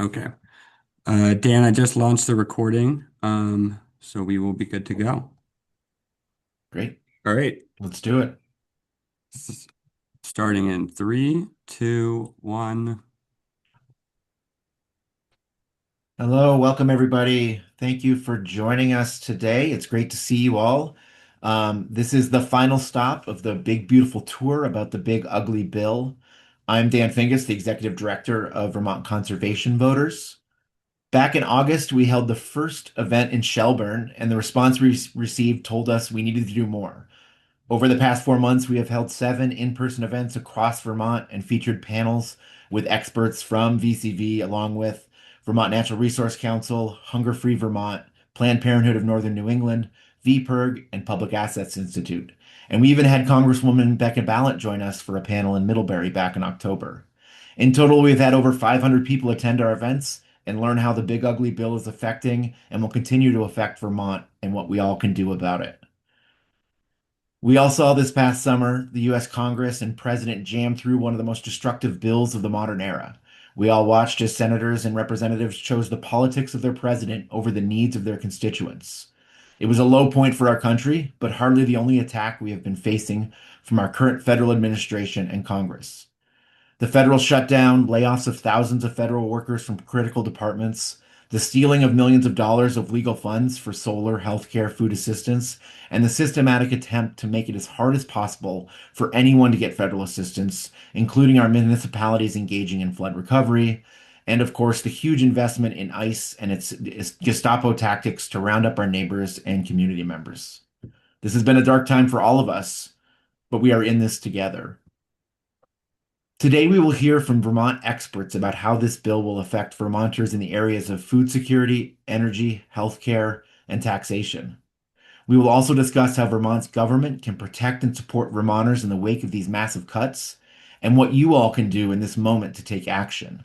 Okay. Dan, I just launched the recording, so we will be good to go. Great. All right. Let's do it. S- Starting in three, two, one. Hello, welcome everybody. Thank you for joining us today. It's great to see you all. This is the final stop of the Big Beautiful Tour about the Big Ugly Bill. I'm Dan Fingus, the Executive Director of Vermont Conservation Voters. Back in August, we held the first event in Shelburne, and the response we received told us we needed to do more. Over the past 4 months, we have held 7 in-person events across Vermont and featured panels with experts from VCV, along with Vermont Natural Resource Council, Hunger Free Vermont, Planned Parenthood of Northern New England, VPIRG, and Public Assets Institute. And we even had Congresswoman Becca Balint join us for a panel in Middlebury back in October. In total, we've had over 500 people attend our events and learn how the Big Ugly Bill is affecting and will continue to affect Vermont and what we all can do about it. We all saw this past summer the US Congress and President jam through one of the most destructive bills of the modern era. We all watched as senators and representatives chose the politics of their president over the needs of their constituents. It was a low point for our country, but hardly the only attack we have been facing from our current federal administration and Congress. The federal shutdown, layoffs of thousands of federal workers from critical departments, the stealing of millions of dollars of legal funds for solar, healthcare, food assistance, and the systematic attempt to make it as hard as possible for anyone to get federal assistance, including our municipalities engaging in flood recovery, and of course, the huge investment in ICE and its Gestapo tactics to round up our neighbors and community members. This has been a dark time for all of us, but we are in this together. Today, we will hear from Vermont experts about how this bill will affect Vermonters in the areas of food security, energy, healthcare, and taxation. We will also discuss how Vermont's government can protect and support Vermonters in the wake of these massive cuts, and what you all can do in this moment to take action.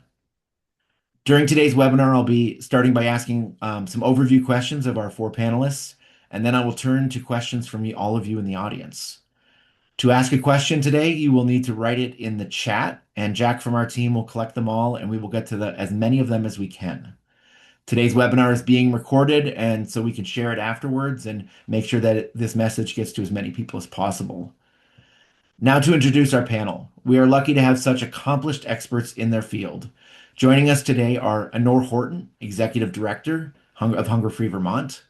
During today's webinar, I'll be starting by asking some overview questions of our 4 panelists, and then I will turn to questions from all of you in the audience. To ask a question today, you will need to write it in the chat, and Jack from our team will collect them all, and we will get to as many of them as we can. Today's webinar is being recorded, and so we can share it afterwards and make sure that this message gets to as many people as possible. Now to introduce our panel. We are lucky to have such accomplished experts in their field. Joining us today are Honor Horton, Executive Director of Hunger Free Vermont,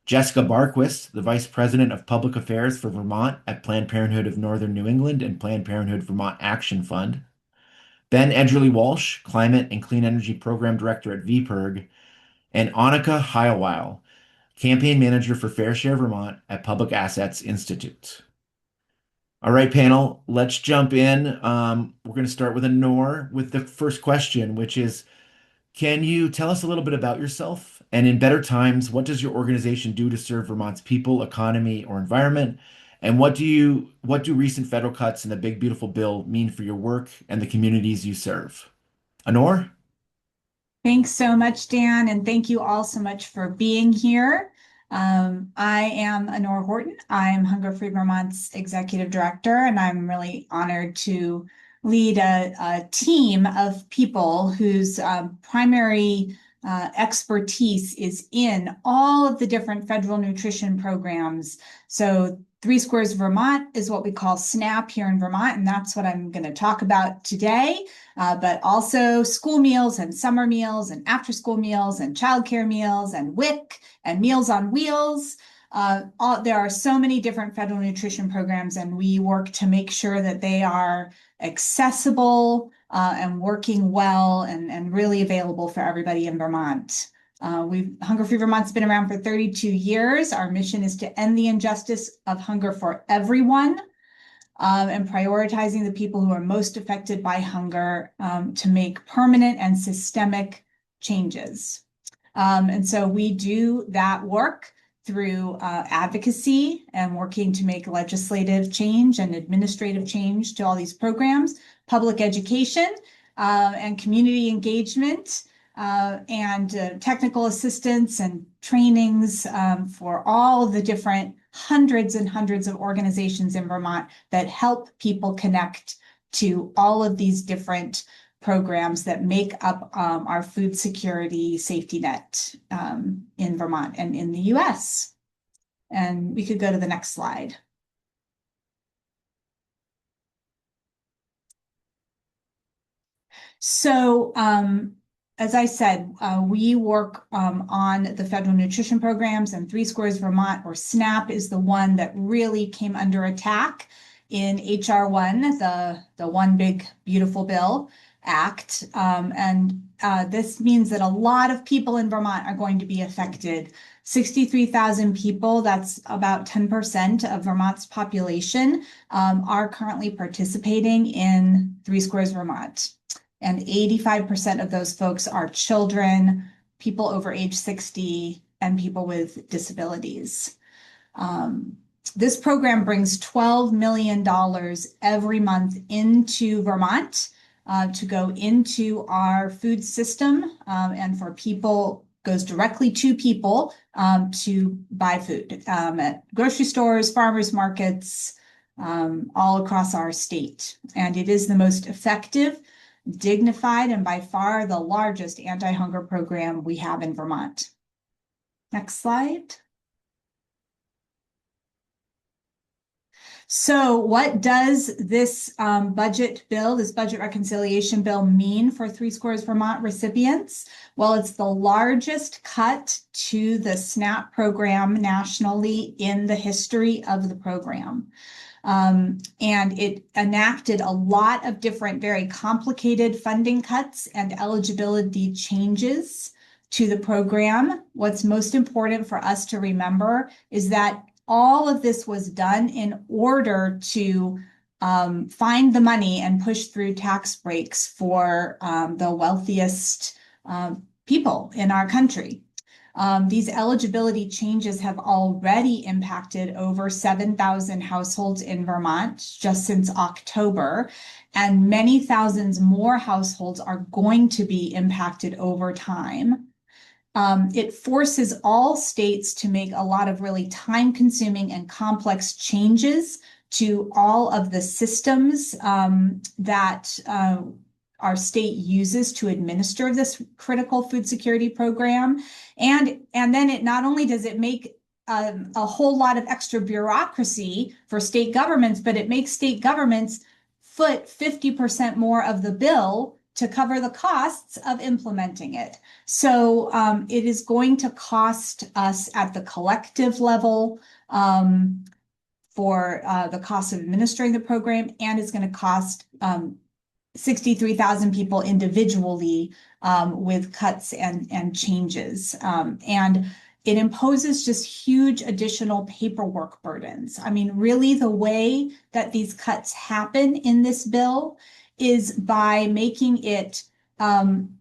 Jessica Barquist, the Vice President of Public Affairs for Vermont at Planned Parenthood of Northern New England and Planned Parenthood Vermont Action Fund, Ben Edgerly Walsh, Climate and Clean Energy Program Director at VPIRG, and Annika Heilweil, Campaign Manager for Fair Share Vermont at Public Assets Institute. All right, panel, let's jump in. We're going to start with Honor with the first question, which is, can you tell us a little bit about yourself? And in better times, what does your organization do to serve Vermont's people, economy, or environment? And what do recent federal cuts and the Big Beautiful Bill mean for your work and the communities you serve? Honor? Thanks so much, Dan, and thank you all so much for being here. I am Honor Horton. I'm Hunger Free Vermont's Executive Director, and I'm really honored to lead a team of people whose primary expertise is in all of the different federal nutrition programs. So Three Squares Vermont is what we call SNAP here in Vermont, and that's what I'm going to talk about today. But also school meals and summer meals and after school meals and childcare meals and WIC and Meals on Wheels. There are so many different federal nutrition programs, and we work to make sure that they are accessible and working well and really available for everybody in Vermont. Hunger Free Vermont's been around for 32 years. Our mission is to end the injustice of hunger for everyone, and prioritizing the people who are most affected by hunger to make permanent and systemic changes. And so we do that work through advocacy and working to make legislative change and administrative change to all these programs, public education and community engagement, and technical assistance and trainings for all the different hundreds and hundreds of organizations in Vermont that help people connect to all of these different programs that make up our food security safety net in Vermont and in the US. And we could go to the next slide. So, as I said, we work on the federal nutrition programs, and Three Scores Vermont, or SNAP, is the one that really came under attack in HR 1, the One Big Beautiful Bill Act. This means that a lot of people in Vermont are going to be affected. 63,000 people, that's about 10% of Vermont's population, are currently participating in Three Scores Vermont. And 85% of those folks are children, people over age 60, and people with disabilities. This program brings $12 million every month into Vermont to go into our food system, and for people, goes directly to people to buy food at grocery stores, farmers markets, all across our state. And it is the most effective, dignified, and by far the largest anti-hunger program we have in Vermont. Next slide. So what does this budget bill, this budget reconciliation bill, mean for Three Scores Vermont recipients? Well, it's the largest cut to the SNAP program nationally in the history of the program. And it enacted a lot of different, very complicated funding cuts and eligibility changes to the program. What's most important for us to remember is that all of this was done in order to find the money and push through tax breaks for the wealthiest people in our country. These eligibility changes have already impacted over 7,000 households in Vermont just since October, and many thousands more households are going to be impacted over time. It forces all states to make a lot of really time-consuming and complex changes to all of the systems that our state uses to administer this critical food security program. And then it not only does it make a whole lot of extra bureaucracy for state governments, but it makes state governments foot 50% more of the bill to cover the costs of implementing it. So it is going to cost us at the collective level for the cost of administering the program, and it's going to cost 63,000 people individually with cuts and changes. And it imposes just huge additional paperwork burdens. I mean, really, the way that these cuts happen in this bill is by making it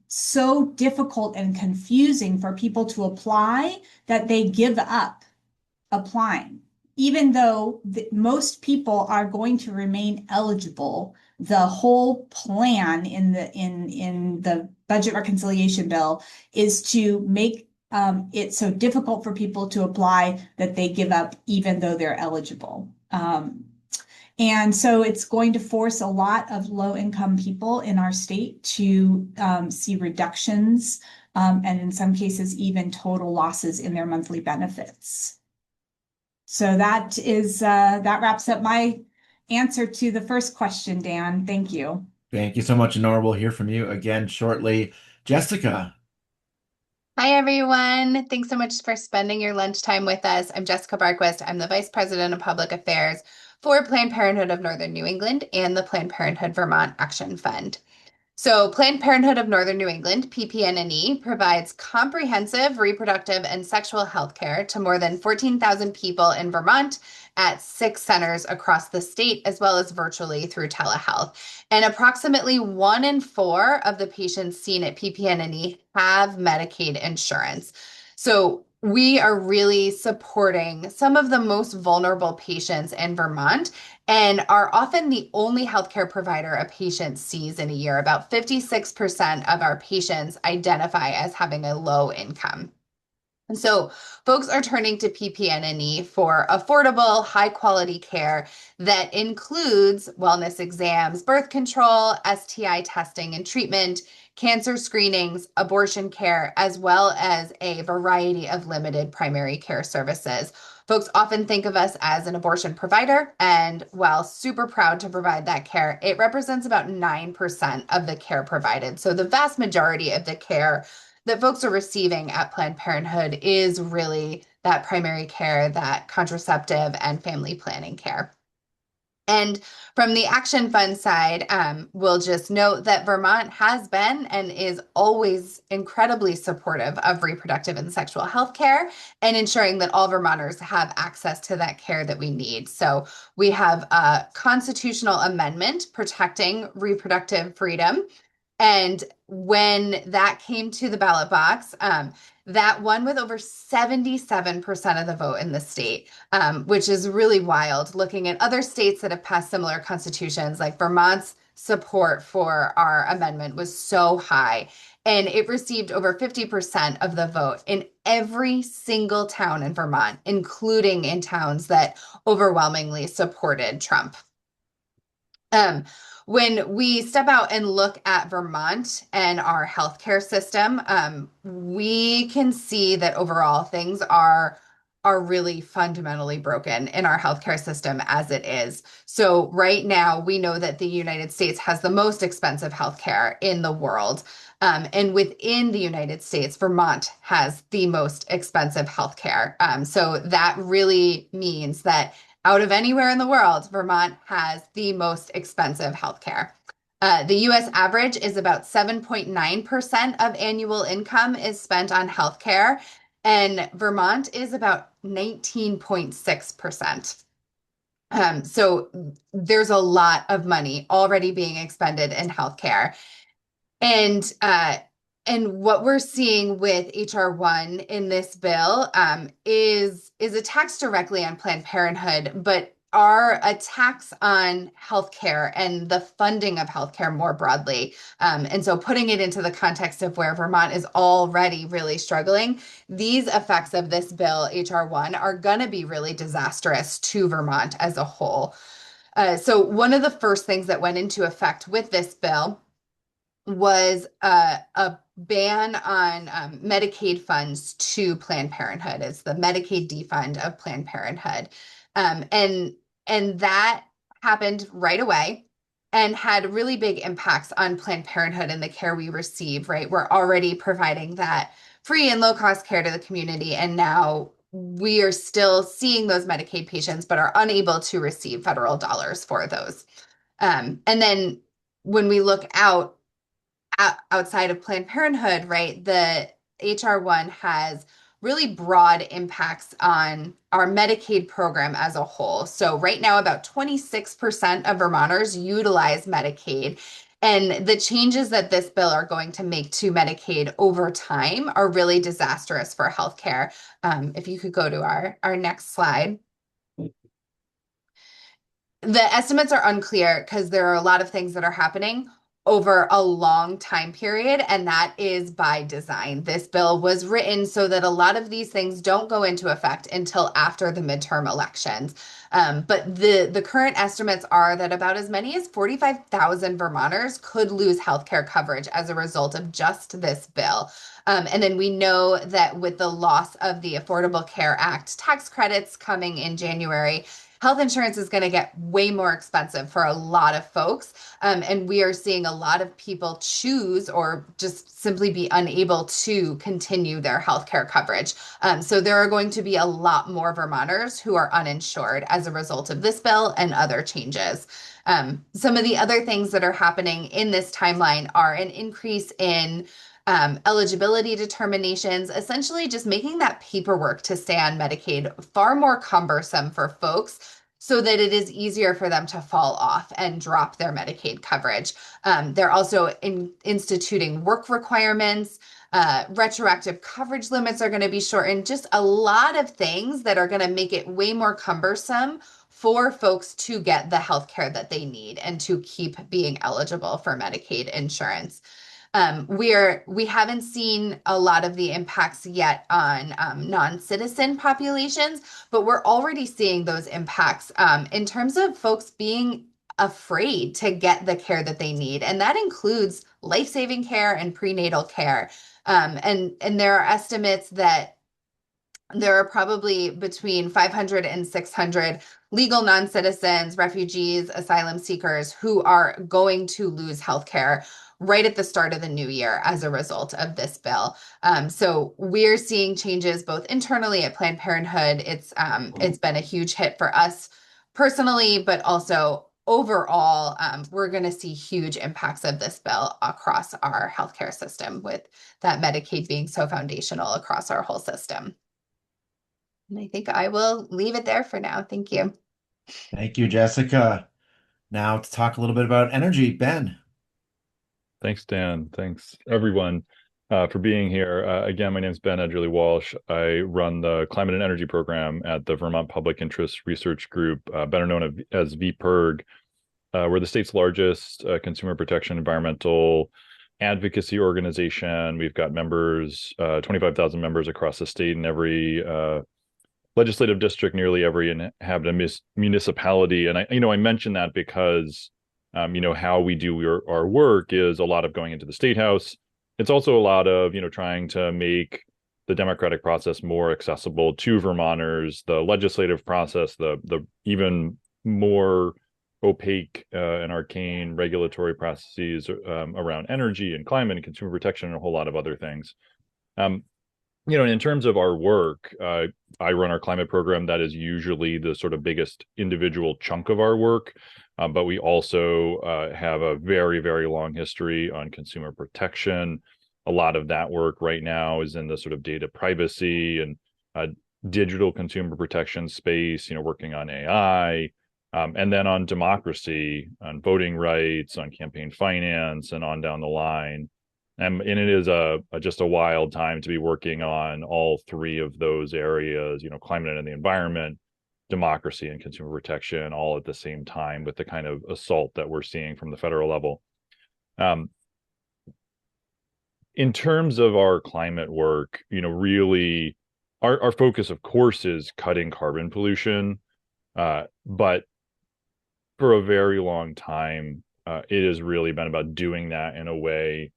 so difficult and confusing for people to apply that they give up applying, even though most people are going to remain eligible. The whole plan in the budget reconciliation bill is to make it so difficult for people to apply that they give up even though they're eligible. And so it's going to force a lot of low-income people in our state to see reductions, and in some cases, even total losses in their monthly benefits. So that wraps up my answer to the first question, Dan. Thank you. Thank you so much, Nora. We'll hear from you again shortly. Jessica. Hi, everyone. Thanks so much for spending your lunchtime with us. I'm Jessica Barquist. I'm the Vice President of Public Affairs for Planned Parenthood of Northern New England and the Planned Parenthood Vermont Action Fund. So Planned Parenthood of Northern New England, PPNNE, provides comprehensive reproductive and sexual health care to more than 14,000 people in Vermont at 6 centers across the state, as well as virtually through telehealth. And approximately 1 in 4 of the patients seen at PPNNE have Medicaid insurance. So we are really supporting some of the most vulnerable patients in Vermont and are often the only healthcare provider a patient sees in a year. About 56% of our patients identify as having a low income. And so folks are turning to PPNNE for affordable, high quality care that includes wellness exams, birth control, STI testing and treatment, cancer screenings, abortion care, as well as a variety of limited primary care services. Folks often think of us as an abortion provider, and while super proud to provide that care, it represents about 9% of the care provided. So the vast majority of the care that folks are receiving at Planned Parenthood is really that primary care, that contraceptive and family planning care. And from the Action Fund side, we'll just note that Vermont has been and is always incredibly supportive of reproductive and sexual health care and ensuring that all Vermonters have access to that care that we need. So we have a constitutional amendment protecting reproductive freedom. And when that came to the ballot box, that won with over 77% of the vote in the state, which is really wild. Looking at other states that have passed similar constitutions, like Vermont's support for our amendment was so high, and it received over 50% of the vote in every single town in Vermont, including in towns that overwhelmingly supported Trump. When we step out and look at Vermont and our healthcare system, we can see that overall things are really fundamentally broken in our healthcare system as it is. So right now, we know that the United States has the most expensive healthcare in the world. And within the United States, Vermont has the most expensive healthcare. So that really means that out of anywhere in the world, Vermont has the most expensive healthcare. The US average is about 7.9% of annual income is spent on healthcare, and Vermont is about 19.6%. So there's a lot of money already being expended in healthcare. And what we're seeing with HR 1 in this bill is a tax directly on Planned Parenthood, but are a tax on healthcare and the funding of healthcare more broadly. And so putting it into the context of where Vermont is already really struggling, these effects of this bill, HR 1, are going to be really disastrous to Vermont as a whole. So one of the first things that went into effect with this bill was a ban on Medicaid funds to Planned Parenthood. It's the Medicaid defund of Planned Parenthood. And that happened right away and had really big impacts on Planned Parenthood and the care we receive, right? We're already providing that free and low cost care to the community. And now we are still seeing those Medicaid patients, but are unable to receive federal dollars for those. And then when we look outside of Planned Parenthood, right, the HR 1 has really broad impacts on our Medicaid program as a whole. So right now, about 26% of Vermonters utilize Medicaid. And the changes that this bill are going to make to Medicaid over time are really disastrous for healthcare. If you could go to our next slide. The estimates are unclear because there are a lot of things that are happening over a long time period, and that is by design. This bill was written so that a lot of these things don't go into effect until after the midterm elections. But the current estimates are that about as many as 45,000 Vermonters could lose healthcare coverage as a result of just this bill. And then we know that with the loss of the Affordable Care Act tax credits coming in January, health insurance is going to get way more expensive for a lot of folks. And we are seeing a lot of people choose or just simply be unable to continue their healthcare coverage. So there are going to be a lot more Vermonters who are uninsured as a result of this bill and other changes. Some of the other things that are happening in this timeline are an increase in eligibility determinations, essentially just making that paperwork to stay on Medicaid far more cumbersome for folks so that it is easier for them to fall off and drop their Medicaid coverage. They're also instituting work requirements. Retroactive coverage limits are going to be shortened, just a lot of things that are going to make it way more cumbersome for folks to get the health care that they need and to keep being eligible for Medicaid insurance. We haven't seen a lot of the impacts yet on non-citizen populations, but we're already seeing those impacts in terms of folks being afraid to get the care that they need, and that includes life-saving care and prenatal care. And there are estimates that there are probably between 500 and 600 legal non-citizens, refugees, asylum seekers who are going to lose healthcare right at the start of the new year as a result of this bill. So we're seeing changes both internally at Planned Parenthood. It's been a huge hit for us personally, but also overall, we're going to see huge impacts of this bill across our healthcare system, with that Medicaid being so foundational across our whole system. And I think I will leave it there for now. Thank you. Thank you, Jessica. Now to talk a little bit about energy, Ben. Thanks, Dan. Thanks, everyone, for being here. Again, my name is Ben Edgerly-Walsh. I run the Climate and Energy Program at the Vermont Public Interest Research Group, better known as VPIRG. We're the state's largest consumer protection environmental advocacy organization. We've got members, 25,000 members across the state in every legislative district, nearly every inhabited municipality. And I mention that because how we do our work is a lot of going into the State House. It's also a lot of, trying to make the democratic process more accessible to Vermonters, the legislative process, the even more opaque and arcane regulatory processes around energy and climate and consumer protection and a whole lot of other things. In terms of our work, I run our climate program. That is usually the sort of biggest individual chunk of our work. But we also have a very, very long history on consumer protection. A lot of that work right now is in the sort of data privacy and digital consumer protection space, working on AI, and then on democracy, on voting rights, on campaign finance, and on down the line. And it is just a wild time to be working on all three of those areas, climate and the environment, democracy and consumer protection, all at the same time, with the kind of assault that we're seeing from the federal level. In terms of our climate work, really our focus, of course, is cutting carbon pollution. But for a very long time, it has really been about doing that in a way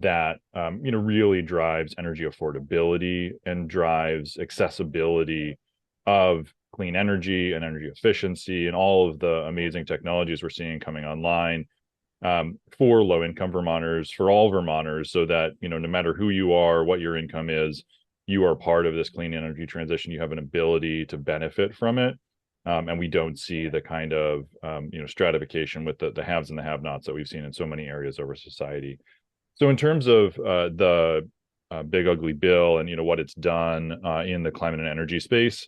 that really drives energy affordability and drives accessibility of clean energy and energy efficiency and all of the amazing technologies we're seeing coming online for low-income Vermonters, for all Vermonters, so that no matter who you are, what your income is, you are part of this clean energy transition. You have an ability to benefit from it, and we don't see the kind of stratification with the haves and the have-nots that we've seen in so many areas of our society. So in terms of the big ugly bill and what it's done in the climate and energy space,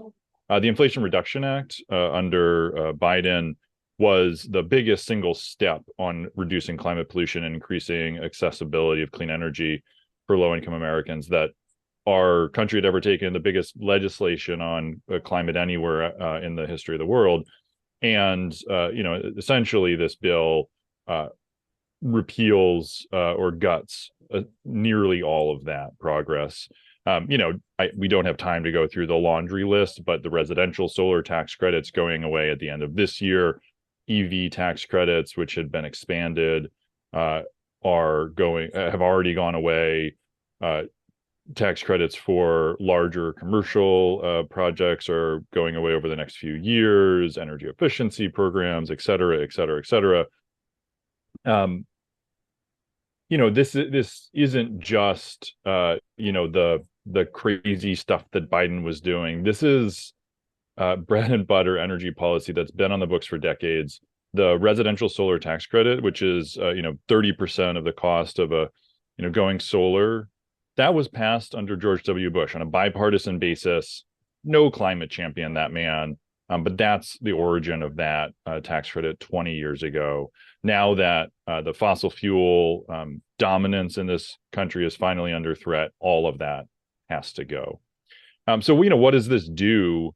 the Inflation Reduction Act under Biden was the biggest single step on reducing climate pollution and increasing accessibility of clean energy for low-income Americans that our country had ever taken, the biggest legislation on climate anywhere in the history of the world. And essentially this bill repeals or guts nearly all of that progress. We don't have time to go through the laundry list, but the residential solar tax credits going away at the end of this year, EV tax credits, which had been expanded, have already gone away. Tax credits for larger commercial projects are going away over the next few years, energy efficiency programs, et cetera, et cetera, et cetera. This isn't just the crazy stuff that Biden was doing. This is bread and butter energy policy that's been on the books for decades. The residential solar tax credit, which is 30% of the cost of going solar, that was passed under George W. Bush on a bipartisan basis. No climate champion, that man. But that's the origin of that tax credit 20 years ago. Now that the fossil fuel dominance in this country is finally under threat, all of that has to go. So what does this do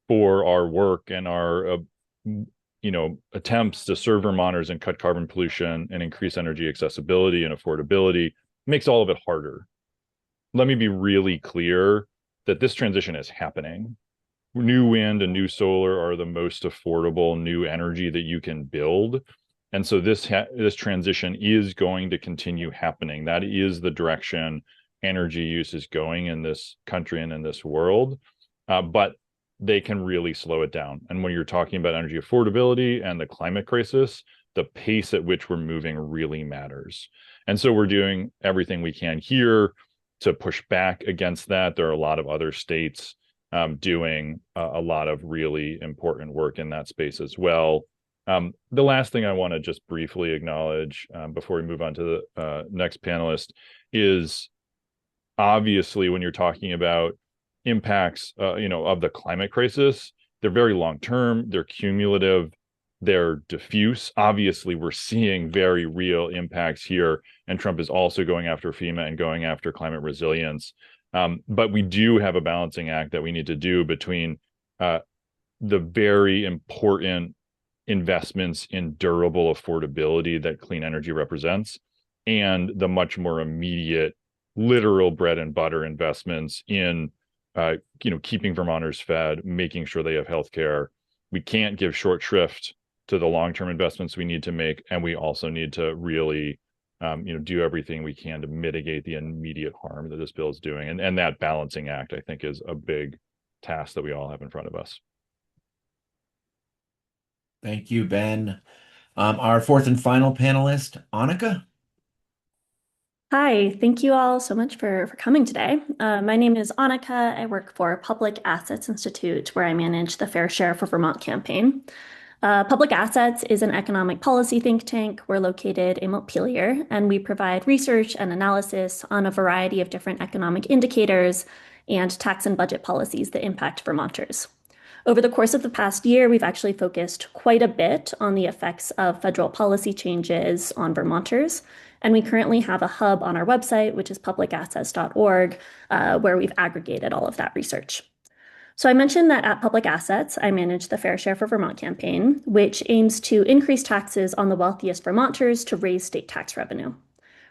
for our work and our attempts to serve Vermonters and cut carbon pollution and increase energy accessibility and affordability makes all of it harder. Let me be really clear that this transition is happening. New wind and new solar are the most affordable new energy that you can build. And so this transition is going to continue happening. That is the direction energy use is going in this country and in this world. But they can really slow it down. And when you're talking about energy affordability and the climate crisis, the pace at which we're moving really matters. And so we're doing everything we can here to push back against that. There are a lot of other states doing a lot of really important work in that space as well. The last thing I want to just briefly acknowledge before we move on to the next panelist is obviously when you're talking about impacts of the climate crisis, they're very long term, they're cumulative, they're diffuse. Obviously, we're seeing very real impacts here, and Trump is also going after FEMA and going after climate resilience. But we do have a balancing act that we need to do between the very important investments in durable affordability that clean energy represents and the much more immediate, literal bread and butter investments in keeping Vermonters fed, making sure they have healthcare. We can't give short shrift to the long-term investments we need to make, and we also need to really do everything we can to mitigate the immediate harm that this bill is doing. And that balancing act, I think, is a big task that we all have in front of us. Thank you, Ben. Our fourth and final panelist, Annika. Hi, thank you all so much for coming today. My name is Annika. I work for Public Assets Institute, where I manage the Fair Share for Vermont campaign. Public Assets is an economic policy think tank. We're located in Montpelier, and we provide research and analysis on a variety of different economic indicators and tax and budget policies that impact Vermonters. Over the course of the past year, we've actually focused quite a bit on the effects of federal policy changes on Vermonters. And we currently have a hub on our website, which is publicassets.org, where we've aggregated all of that research. So I mentioned that at Public Assets, I manage the Fair Share for Vermont campaign, which aims to increase taxes on the wealthiest Vermonters to raise state tax revenue.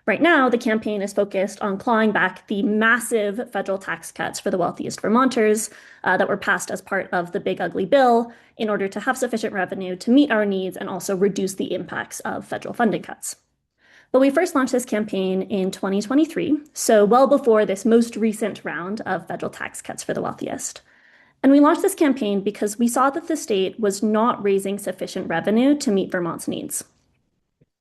Right now, the campaign is focused on clawing back the massive federal tax cuts for the wealthiest Vermonters that were passed as part of the Big Ugly Bill in order to have sufficient revenue to meet our needs and also reduce the impacts of federal funding cuts. But we first launched this campaign in 2023, so well before this most recent round of federal tax cuts for the wealthiest. And we launched this campaign because we saw that the state was not raising sufficient revenue to meet Vermont's needs.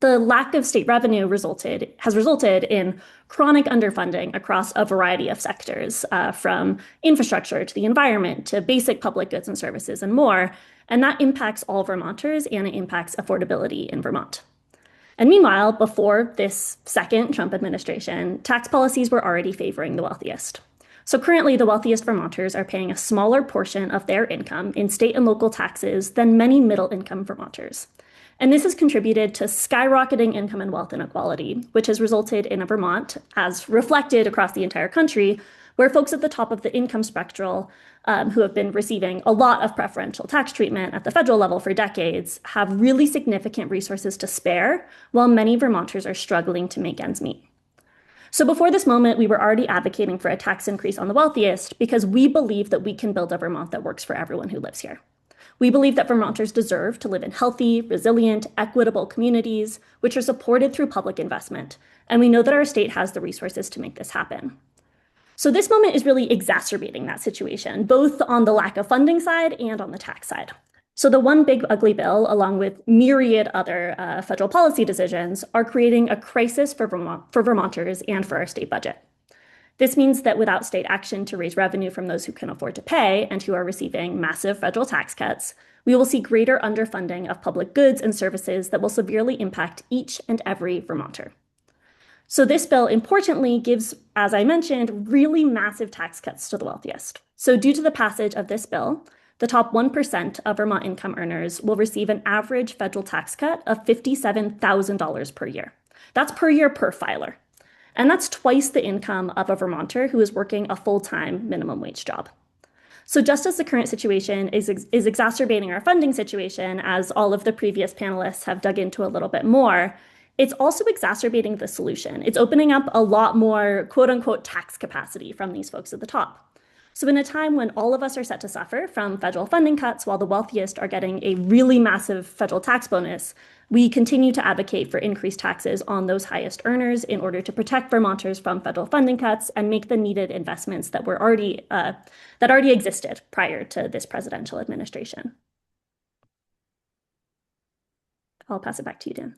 The lack of state revenue has resulted in chronic underfunding across a variety of sectors, from infrastructure to the environment to basic public goods and services and more. And that impacts all Vermonters and it impacts affordability in Vermont. And meanwhile, before this second Trump administration, tax policies were already favoring the wealthiest. So currently, the wealthiest Vermonters are paying a smaller portion of their income in state and local taxes than many middle-income Vermonters. And this has contributed to skyrocketing income and wealth inequality, which has resulted in a Vermont, as reflected across the entire country, where folks at the top of the income spectrum, who have been receiving a lot of preferential tax treatment at the federal level for decades, have really significant resources to spare, while many Vermonters are struggling to make ends meet. So before this moment, we were already advocating for a tax increase on the wealthiest because we believe that we can build a Vermont that works for everyone who lives here. We believe that Vermonters deserve to live in healthy, resilient, equitable communities, which are supported through public investment. And we know that our state has the resources to make this happen. So this moment is really exacerbating that situation, both on the lack of funding side and on the tax side. So the One Big Ugly Bill, along with myriad other federal policy decisions, are creating a crisis for Vermonters and for our state budget. This means that without state action to raise revenue from those who can afford to pay and who are receiving massive federal tax cuts, we will see greater underfunding of public goods and services that will severely impact each and every Vermonter. So this bill, importantly, gives, as I mentioned, really massive tax cuts to the wealthiest. So due to the passage of this bill, the top 1% of Vermont income earners will receive an average federal tax cut of $57,000 per year. That's per year per filer. And that's twice the income of a Vermonter who is working a full-time minimum wage job. So just as the current situation is exacerbating our funding situation, as all of the previous panelists have dug into a little bit more, it's also exacerbating the solution. It's opening up a lot more quote unquote tax capacity from these folks at the top. So in a time when all of us are set to suffer from federal funding cuts while the wealthiest are getting a really massive federal tax bonus, we continue to advocate for increased taxes on those highest earners in order to protect Vermonters from federal funding cuts and make the needed investments that already existed prior to this presidential administration. I'll pass it back to you, Dan.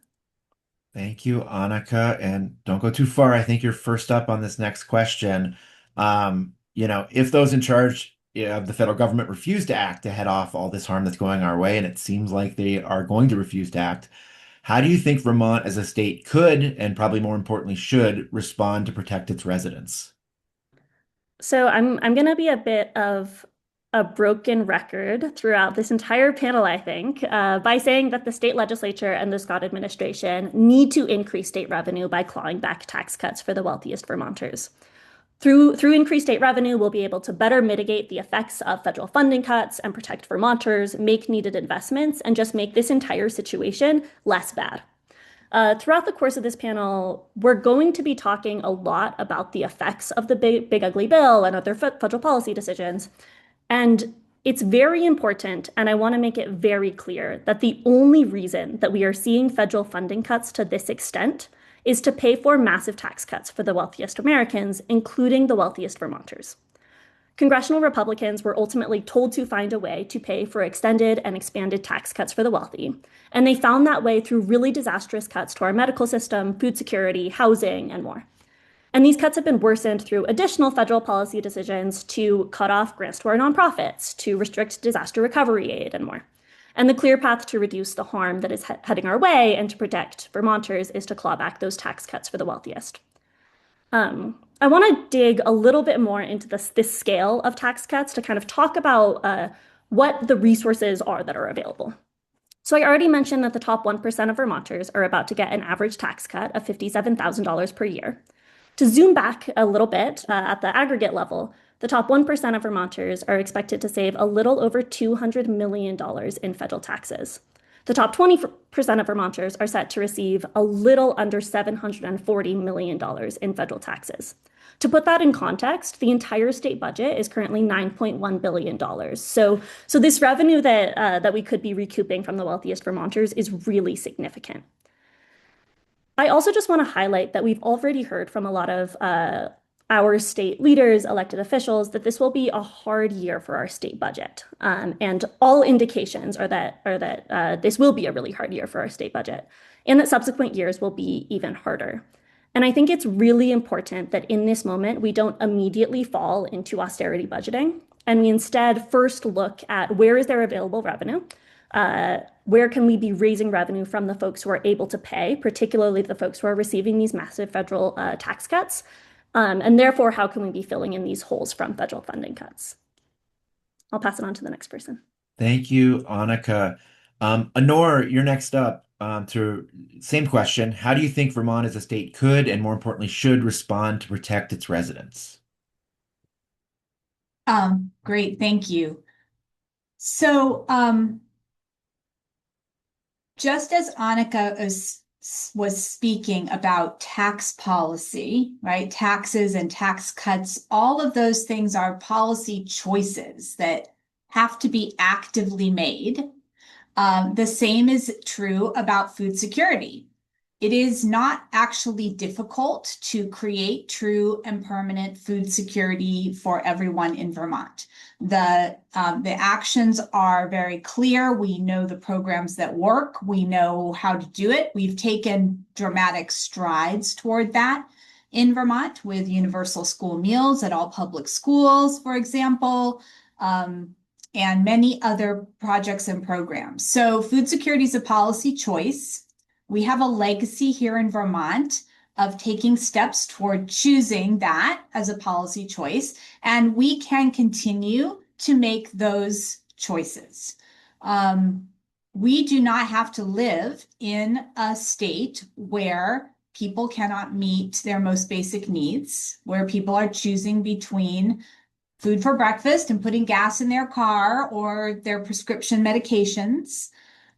Thank you, Annika. And don't go too far. I think you're first up on this next question. If those in charge of the federal government refuse to act to head off all this harm that's going our way, and it seems like they are going to refuse to act, how do you think Vermont as a state could, and probably more importantly should, respond to protect its residents? So I'm going to be a bit of a broken record throughout this entire panel, I think, by saying that the state legislature and the Scott administration need to increase state revenue by clawing back tax cuts for the wealthiest Vermonters. Through increased state revenue, we'll be able to better mitigate the effects of federal funding cuts and protect Vermonters, make needed investments, and just make this entire situation less bad. Throughout the course of this panel, we're going to be talking a lot about the effects of the big ugly bill and other federal policy decisions. And it's very important, and I want to make it very clear, that the only reason that we are seeing federal funding cuts to this extent is to pay for massive tax cuts for the wealthiest Americans, including the wealthiest Vermonters. Congressional Republicans were ultimately told to find a way to pay for extended and expanded tax cuts for the wealthy, and they found that way through really disastrous cuts to our medical system, food security, housing, and more. And these cuts have been worsened through additional federal policy decisions to cut off grants to our nonprofits, to restrict disaster recovery aid, and more. And the clear path to reduce the harm that is heading our way and to protect Vermonters is to claw back those tax cuts for the wealthiest. I want to dig a little bit more into this scale of tax cuts to kind of talk about what the resources are that are available. So I already mentioned that the top 1% of Vermonters are about to get an average tax cut of $57,000 per year. To zoom back a little bit at the aggregate level, the top 1% of Vermonters are expected to save a little over $200 million in federal taxes. The top 20% of Vermonters are set to receive a little under $740 million in federal taxes. To put that in context, the entire state budget is currently $9.1 billion. So this revenue that we could be recouping from the wealthiest Vermonters is really significant. I also just want to highlight that we've already heard from a lot of our state leaders, elected officials, that this will be a hard year for our state budget. And all indications are that this will be a really hard year for our state budget, and that subsequent years will be even harder. And I think it's really important that in this moment, we don't immediately fall into austerity budgeting, and we instead first look at where is there available revenue, where can we be raising revenue from the folks who are able to pay, particularly the folks who are receiving these massive federal tax cuts, and therefore, how can we be filling in these holes from federal funding cuts? I'll pass it on to the next person. Thank you, Annika. Anor, you're next up. Same question. How do you think Vermont as a state could, and more importantly, should respond to protect its residents? Great, thank you. So, just as Annika was speaking about tax policy, right? Taxes and tax cuts, all of those things are policy choices that have to be actively made. The same is true about food security. It is not actually difficult to create true and permanent food security for everyone in Vermont. The actions are very clear. We know the programs that work. We know how to do it. We've taken dramatic strides toward that in Vermont with universal school meals at all public schools, for example, and many other projects and programs. So food security is a policy choice. We have a legacy here in Vermont of taking steps toward choosing that as a policy choice, and we can continue to make those choices. We do not have to live in a state where people cannot meet their most basic needs, where people are choosing between food for breakfast and putting gas in their car or their prescription medications.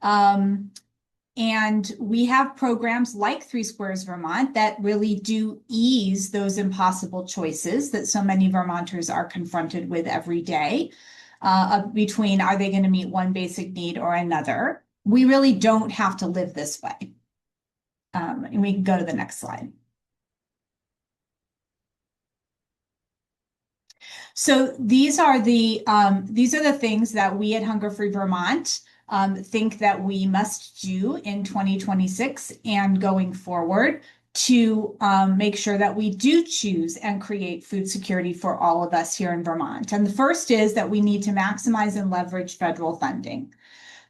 And we have programs like Three Squares Vermont that really do ease those impossible choices that so many Vermonters are confronted with every day, between are they going to meet one basic need or another. We really don't have to live this way. And we can go to the next slide. So these are the things that we at Hunger Free Vermont think that we must do in 2026 and going forward to make sure that we do choose and create food security for all of us here in Vermont. And the first is that we need to maximize and leverage federal funding.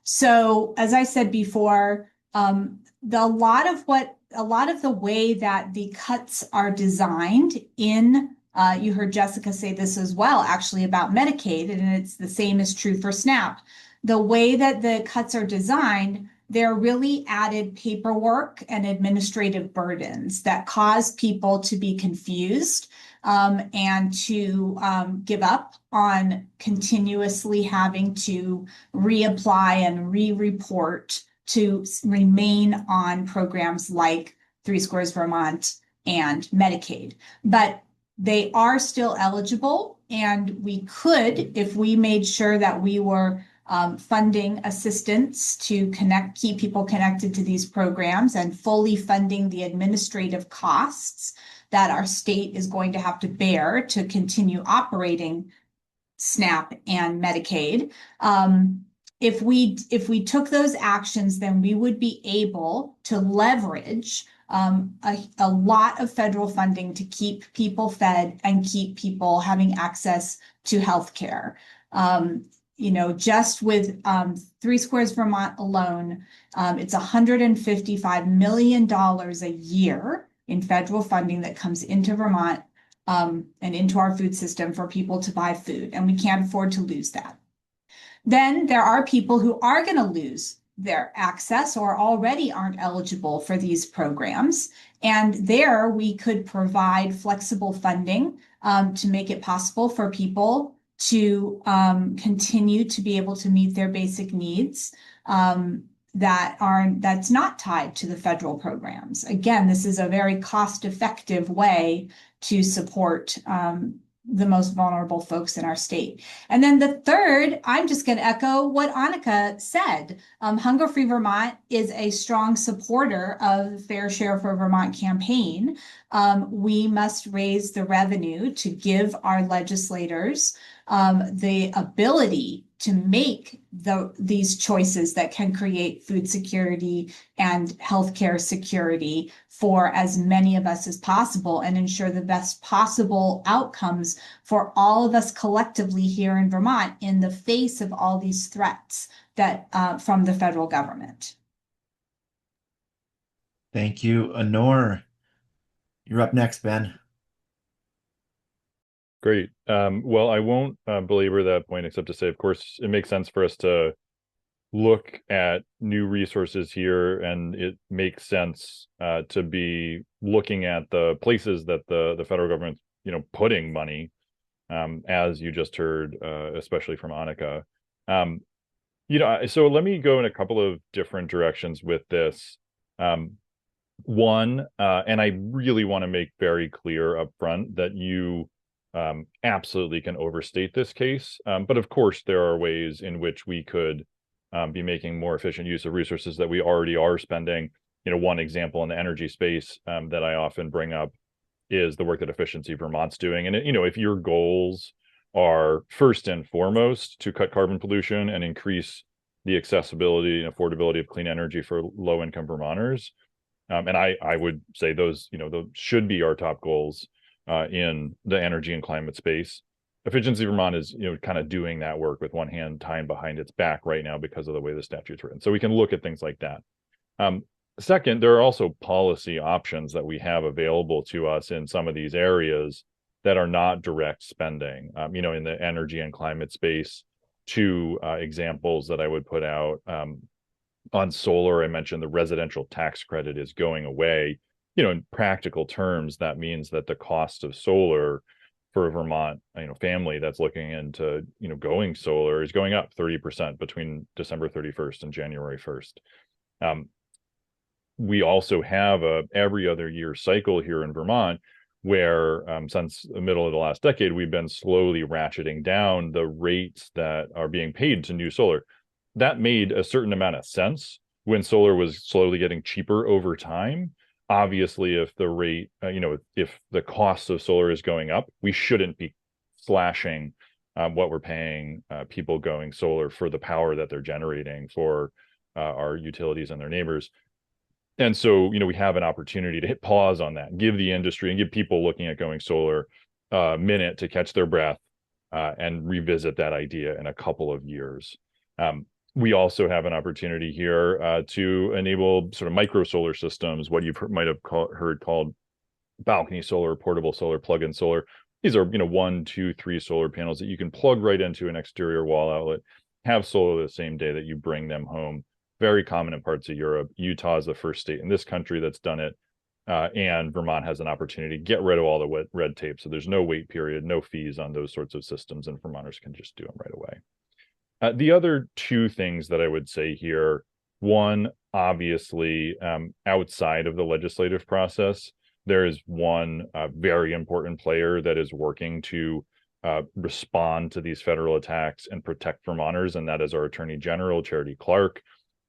So as I said before, a lot of the way that the cuts are designed in you heard Jessica say this as well, actually, about Medicaid, and it's the same is true for SNAP. The way that the cuts are designed, they're really added paperwork and administrative burdens that cause people to be confused and to give up on continuously having to reapply and re-report to remain on programs like Three Squares Vermont and Medicaid. But they are still eligible, and we could, if we made sure that we were funding assistance to keep people connected to these programs and fully funding the administrative costs that our state is going to have to bear to continue operating SNAP and Medicaid. If we took those actions, then we would be able to leverage a lot of federal funding to keep people fed and keep people having access to healthcare. Just with Three Squares Vermont alone, it's $155 million a year in federal funding that comes into Vermont and into our food system for people to buy food, and we can't afford to lose that. Then there are people who are going to lose their access or already aren't eligible for these programs. And there we could provide flexible funding to make it possible for people to continue to be able to meet their basic needs that's not tied to the federal programs. Again, this is a very cost-effective way to support the most vulnerable folks in our state. And then the third, I'm just going to echo what Annika said. Hunger Free Vermont is a strong supporter of the Fair Share for Vermont campaign. We must raise the revenue to give our legislators the ability to make these choices that can create food security and healthcare security for as many of us as possible and ensure the best possible outcomes for all of us collectively here in Vermont in the face of all these threats that from the federal government. Thank you, Anor. You're up next, Ben. Great. Well, I won't belabor that point, except to say, of course, it makes sense for us to look at new resources here, and it makes sense to be looking at the places that the federal government, putting money, as you just heard, especially from Annika. So let me go in a couple of different directions with this. One, and I really want to make very clear up front that you absolutely can overstate this case. But of course, there are ways in which we could be making more efficient use of resources that we already are spending. One example in the energy space that I often bring up is the work that Efficiency Vermont's doing. And, if your goals are first and foremost to cut carbon pollution and increase the accessibility and affordability of clean energy for low-income Vermonters, and I would say those should be our top goals in the energy and climate space. Efficiency Vermont is, kind of doing that work with one hand tied behind its back right now because of the way the statute's written. So we can look at things like that. Second, there are also policy options that we have available to us in some of these areas that are not direct spending. In the energy and climate space, two examples that I would put out on solar, I mentioned the residential tax credit is going away. In practical terms, that means that the cost of solar for a Vermont, family that's looking into, going solar is going up 30% between December 31st and January 1st. We also have a every other year cycle here in Vermont where since the middle of the last decade, we've been slowly ratcheting down the rates that are being paid to new solar. That made a certain amount of sense when solar was slowly getting cheaper over time. Obviously, if the rate, if the cost of solar is going up, we shouldn't be slashing what we're paying people going solar for the power that they're generating for our utilities and their neighbors. And so, we have an opportunity to hit pause on that, give the industry and give people looking at going solar a minute to catch their breath and revisit that idea in a couple of years. We also have an opportunity here to enable sort of micro solar systems, what you might have heard called balcony solar, portable solar, plug-in solar. These are, 1, 2, 3 solar panels that you can plug right into an exterior wall outlet, have solar the same day that you bring them home. Very common in parts of Europe. Utah is the first state in this country that's done it. And Vermont has an opportunity to get rid of all the red tape. So there's no wait period, no fees on those sorts of systems, and Vermonters can just do them right away. The other two things that I would say here, one, obviously, outside of the legislative process, there is one very important player that is working to respond to these federal attacks and protect Vermonters, and that is our Attorney General, Charity Clark.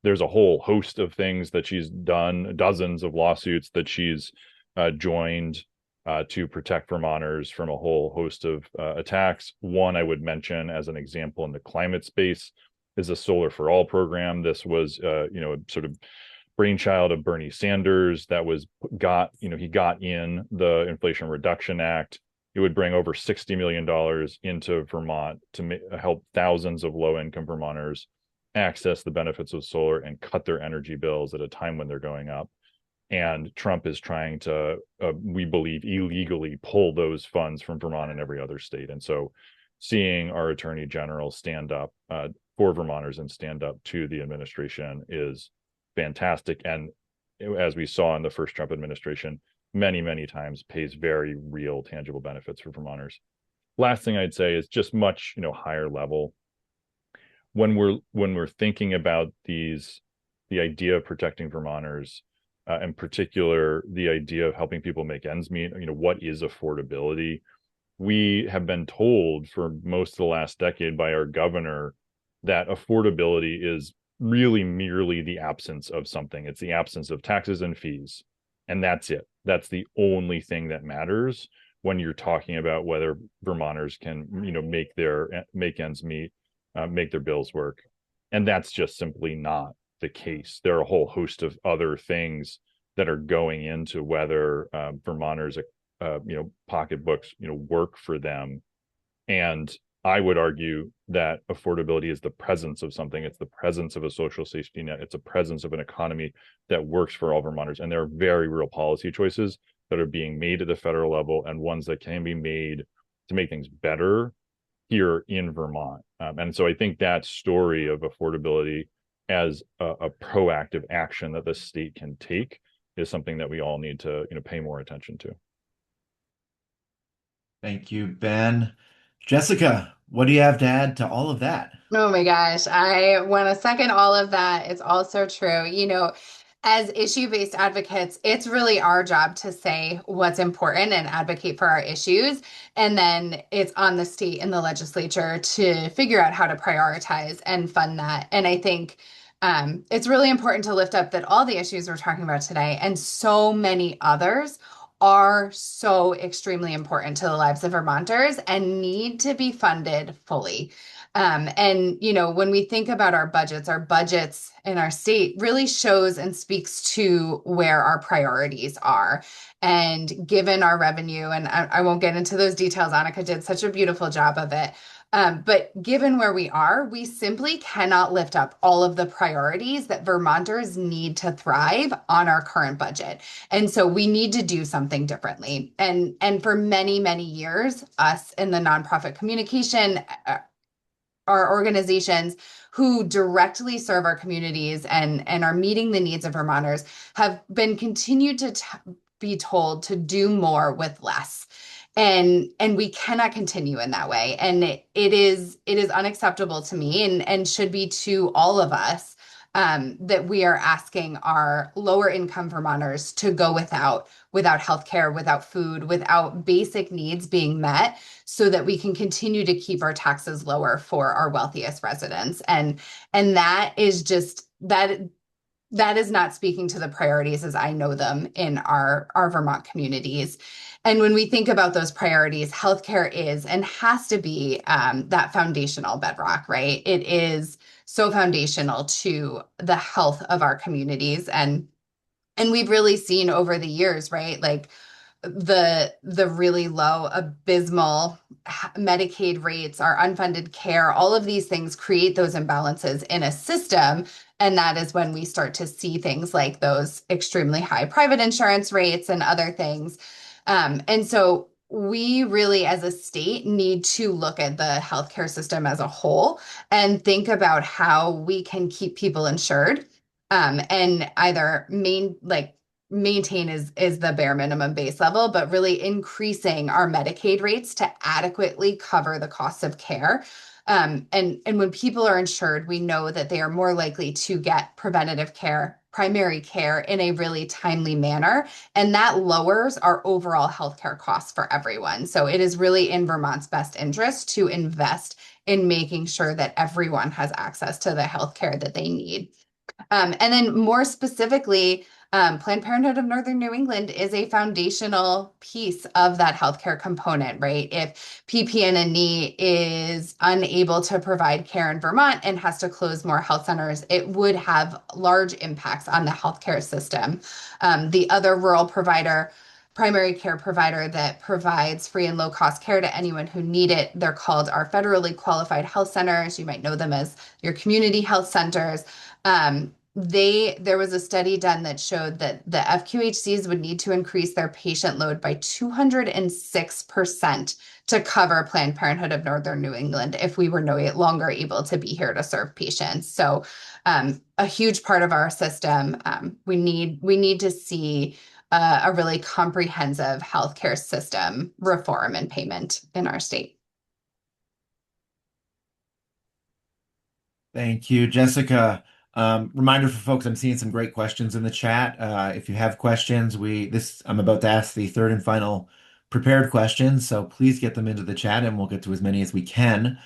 There's a whole host of things that she's done, dozens of lawsuits that she's joined to protect Vermonters from a whole host of attacks. One I would mention as an example in the climate space is a Solar for All program. This was, sort of brainchild of Bernie Sanders that he got in the Inflation Reduction Act. It would bring over $60 million into Vermont to help thousands of low-income Vermonters access the benefits of solar and cut their energy bills at a time when they're going up. And Trump is trying to, we believe, illegally pull those funds from Vermont and every other state. And so seeing our Attorney General stand up for Vermonters and stand up to the administration is fantastic. And as we saw in the first Trump administration, many, many times pays very real, tangible benefits for Vermonters. Last thing I'd say is just much, higher level. When we're thinking about the idea of protecting Vermonters, in particular, the idea of helping people make ends meet, what is affordability? We have been told for most of the last decade by our governor that affordability is really merely the absence of something. It's the absence of taxes and fees. And that's it. That's the only thing that matters when you're talking about whether Vermonters can, make ends meet, make their bills work. And that's just simply not the case. There are a whole host of other things that are going into whether Vermonters, pocketbooks, work for them. And I would argue that affordability is the presence of something. It's the presence of a social safety net. It's a presence of an economy that works for all Vermonters. And there are very real policy choices that are being made at the federal level and ones that can be made to make things better here in Vermont. And so I think that story of affordability as a proactive action that the state can take is something that we all need to, pay more attention to. Thank you, Ben. Jessica, what do you have to add to all of that? Oh my gosh, I want to second all of that. It's also true. As issue-based advocates, it's really our job to say what's important and advocate for our issues. And then it's on the state and the legislature to figure out how to prioritize and fund that. And I think it's really important to lift up that all the issues we're talking about today and so many others are so extremely important to the lives of Vermonters and need to be funded fully. When we think about our budgets in our state really shows and speaks to where our priorities are. And given our revenue, and I won't get into those details, Annika did such a beautiful job of it. But given where we are, we simply cannot lift up all of the priorities that Vermonters need to thrive on our current budget. And so we need to do something differently. And for many, many years, us in the nonprofit communication, our organizations who directly serve our communities and are meeting the needs of Vermonters have been continued to be told to do more with less. And we cannot continue in that way. And it is unacceptable to me and should be to all of us, that we are asking our lower income Vermonters to go without healthcare, without food, without basic needs being met, so that we can continue to keep our taxes lower for our wealthiest residents. And that is just that is not speaking to the priorities as I know them in our Vermont communities. And when we think about those priorities, healthcare is and has to be that foundational bedrock, right? It is so foundational to the health of our communities. And we've really seen over the years, right? Like the really low, abysmal Medicaid rates, our unfunded care, all of these things create those imbalances in a system. And that is when we start to see things like those extremely high private insurance rates and other things. And so we really, as a state, need to look at the healthcare system as a whole and think about how we can keep people insured, and either maintain is the bare minimum base level, but really increasing our Medicaid rates to adequately cover the costs of care. And when people are insured, we know that they are more likely to get preventative care, primary care in a really timely manner, and that lowers our overall healthcare costs for everyone. So it is really in Vermont's best interest to invest in making sure that everyone has access to the healthcare that they need. And then more specifically, Planned Parenthood of Northern New England is a foundational piece of that healthcare component, right? If PP&E is unable to provide care in Vermont and has to close more health centers, it would have large impacts on the healthcare system. The other rural provider, primary care provider that provides free and low cost care to anyone who need it, they're called our federally qualified health centers. You might know them as your community health centers. There was a study done that showed that the FQHCs would need to increase their patient load by 206% to cover Planned Parenthood of Northern New England if we were no longer able to be here to serve patients. So a huge part of our system, we need to see a really comprehensive healthcare system reform and payment in our state. Thank you, Jessica. Reminder for folks, I'm seeing some great questions in the chat. If you have questions, I'm about to ask the third and final prepared questions, so please get them into the chat and we'll get to as many as we can.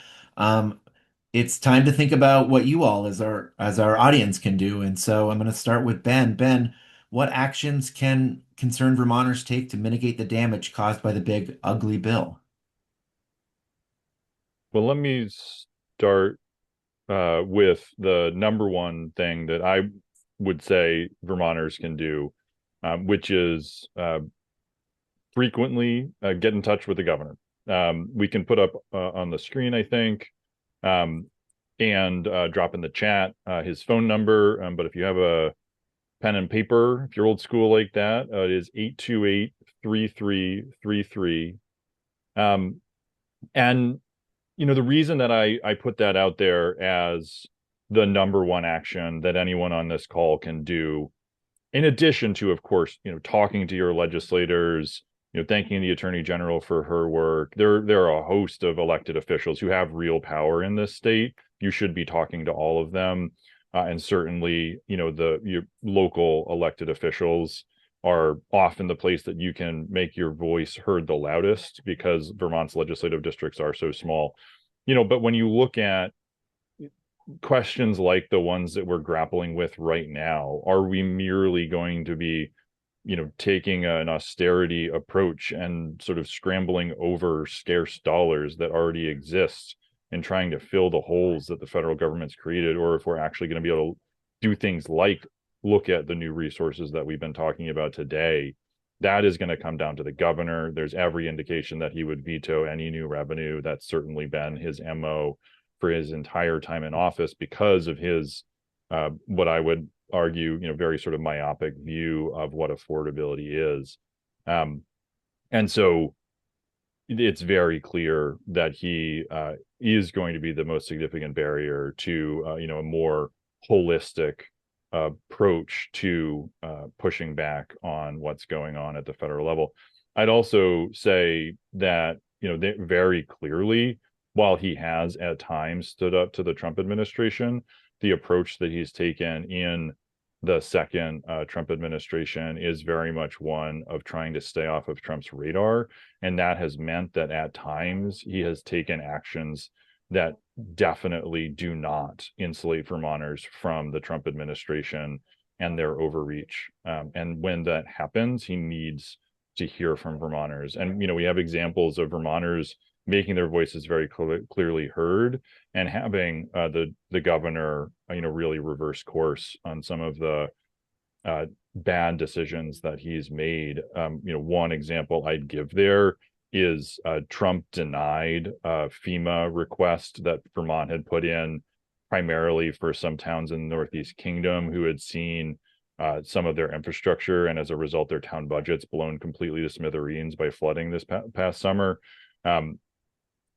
It's time to think about what you all as our audience can do. And so I'm going to start with Ben. Ben, what actions can concerned Vermonters take to mitigate the damage caused by the big ugly bill? Well, let me start with the number one thing that I would say Vermonters can do, which is frequently get in touch with the governor. We can put up on the screen, I think, and drop in the chat his phone number. But if you have a pen and paper, if you're old school like that, it is 828-3333. And the reason that I put that out there as the number one action that anyone on this call can do, in addition to, of course, talking to your legislators, thanking the Attorney General for her work. There are a host of elected officials who have real power in this state. You should be talking to all of them. And certainly, your local elected officials are often the place that you can make your voice heard the loudest, because Vermont's legislative districts are so small. But when you look at questions like the ones that we're grappling with right now, are we merely going to be, taking an austerity approach and sort of scrambling over scarce dollars that already exist and trying to fill the holes that the federal government's created? Or if we're actually going to be able to do things like look at the new resources that we've been talking about today, that is going to come down to the governor. There's every indication that he would veto any new revenue. That's certainly been his MO for his entire time in office because of his, what I would argue, very sort of myopic view of what affordability is. And so it's very clear that he is going to be the most significant barrier to, a more holistic approach to pushing back on what's going on at the federal level. I'd also say that, very clearly, while he has at times stood up to the Trump administration, the approach that he's taken in the second Trump administration is very much one of trying to stay off of Trump's radar. And that has meant that at times he has taken actions that definitely do not insulate Vermonters from the Trump administration and their overreach. And when that happens, he needs to hear from Vermonters. And, we have examples of Vermonters making their voices very clearly heard and having the governor, really reverse course on some of the bad decisions that he's made. One example I'd give there is Trump denied a FEMA request that Vermont had put in primarily for some towns in the Northeast Kingdom who had seen some of their infrastructure and as a result their town budgets blown completely to smithereens by flooding this past summer.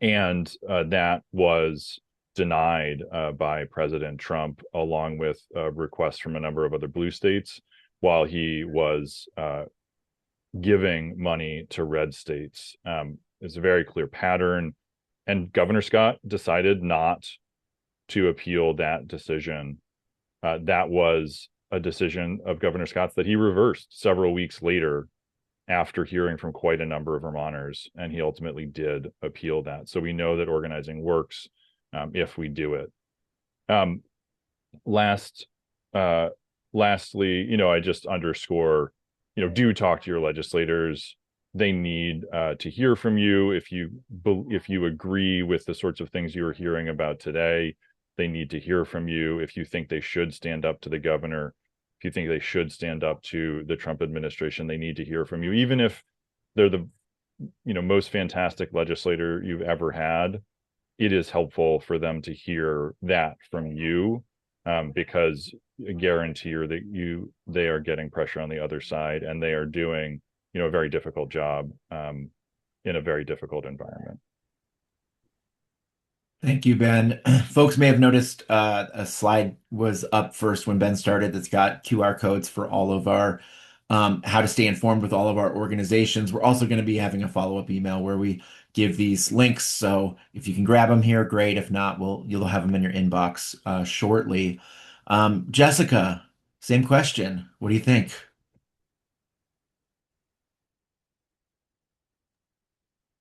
And that was denied by President Trump, along with requests from a number of other blue states, while he was giving money to red states. It's a very clear pattern. And Governor Scott decided not to appeal that decision. That was a decision of Governor Scott's that he reversed several weeks later after hearing from quite a number of Vermonters, and he ultimately did appeal that. So we know that organizing works if we do it. Lastly, I just underscore, do talk to your legislators. They need to hear from you. If you agree with the sorts of things you're hearing about today, they need to hear from you. If you think they should stand up to the governor, if you think they should stand up to the Trump administration, they need to hear from you. Even if they're the most fantastic legislator you've ever had, it is helpful for them to hear that from you, because I guarantee you that they are getting pressure on the other side, and they are doing a very difficult job in a very difficult environment. Thank you, Ben. Folks may have noticed a slide was up first when Ben started that's got QR codes for all of our how to stay informed with all of our organizations. We're also going to be having a follow-up email where we give these links. So if you can grab them here, great. If not, you'll have them in your inbox shortly. Jessica, same question. What do you think?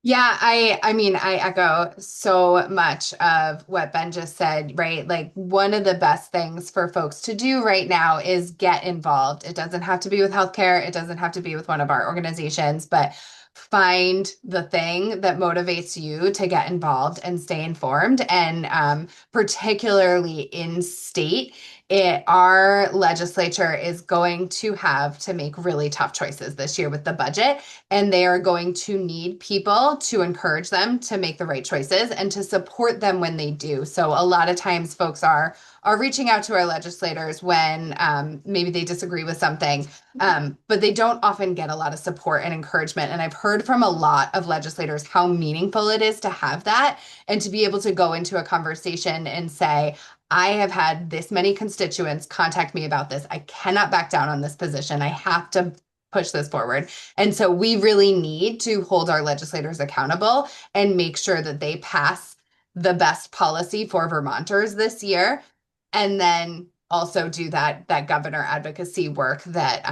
Yeah, I mean, I echo so much of what Ben just said, right? Like one of the best things for folks to do right now is get involved. It doesn't have to be with healthcare. It doesn't have to be with one of our organizations, but find the thing that motivates you to get involved and stay informed. And particularly in state, our legislature is going to have to make really tough choices this year with the budget, and they are going to need people to encourage them to make the right choices and to support them when they do. So a lot of times folks are reaching out to our legislators when maybe they disagree with something, but they don't often get a lot of support and encouragement. And I've heard from a lot of legislators how meaningful it is to have that and to be able to go into a conversation and say, I have had this many constituents contact me about this. I cannot back down on this position. I have to push this forward. And so we really need to hold our legislators accountable and make sure that they pass the best policy for Vermonters this year. And then also do that governor advocacy work that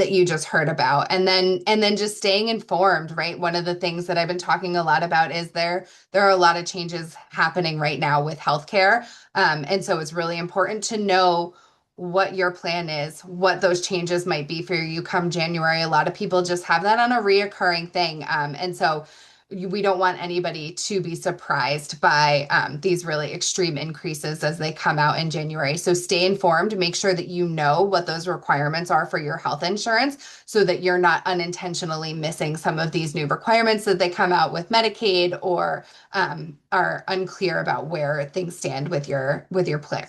you just heard about. And then just staying informed, right? One of the things that I've been talking a lot about is there are a lot of changes happening right now with healthcare. And so it's really important to know what your plan is, what those changes might be for you come January. A lot of people just have that on a reoccurring thing. And so we don't want anybody to be surprised by these really extreme increases as they come out in January. So stay informed, make sure that you know what those requirements are for your health insurance so that you're not unintentionally missing some of these new requirements that they come out with Medicaid or are unclear about where things stand with your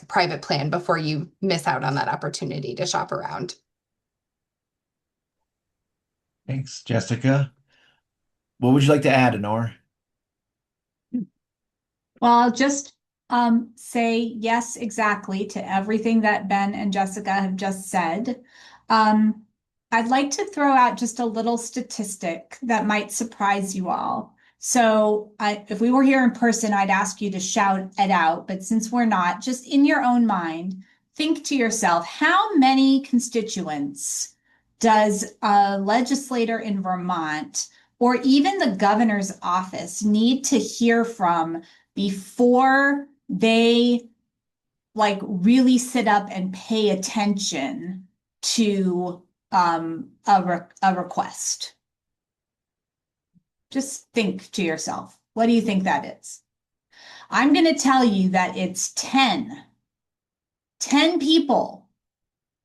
private plan before you miss out on that opportunity to shop around. Thanks, Jessica. What would you like to add, Honor? Well, I'll just say yes, exactly to everything that Ben and Jessica have just said. I'd like to throw out just a little statistic that might surprise you all. So if we were here in person, I'd ask you to shout it out. But since we're not, just in your own mind, think to yourself, how many constituents does a legislator in Vermont or even the governor's office need to hear from before they like really sit up and pay attention to a request? Just think to yourself, what do you think that is? I'm going to tell you that it's 10. 10 people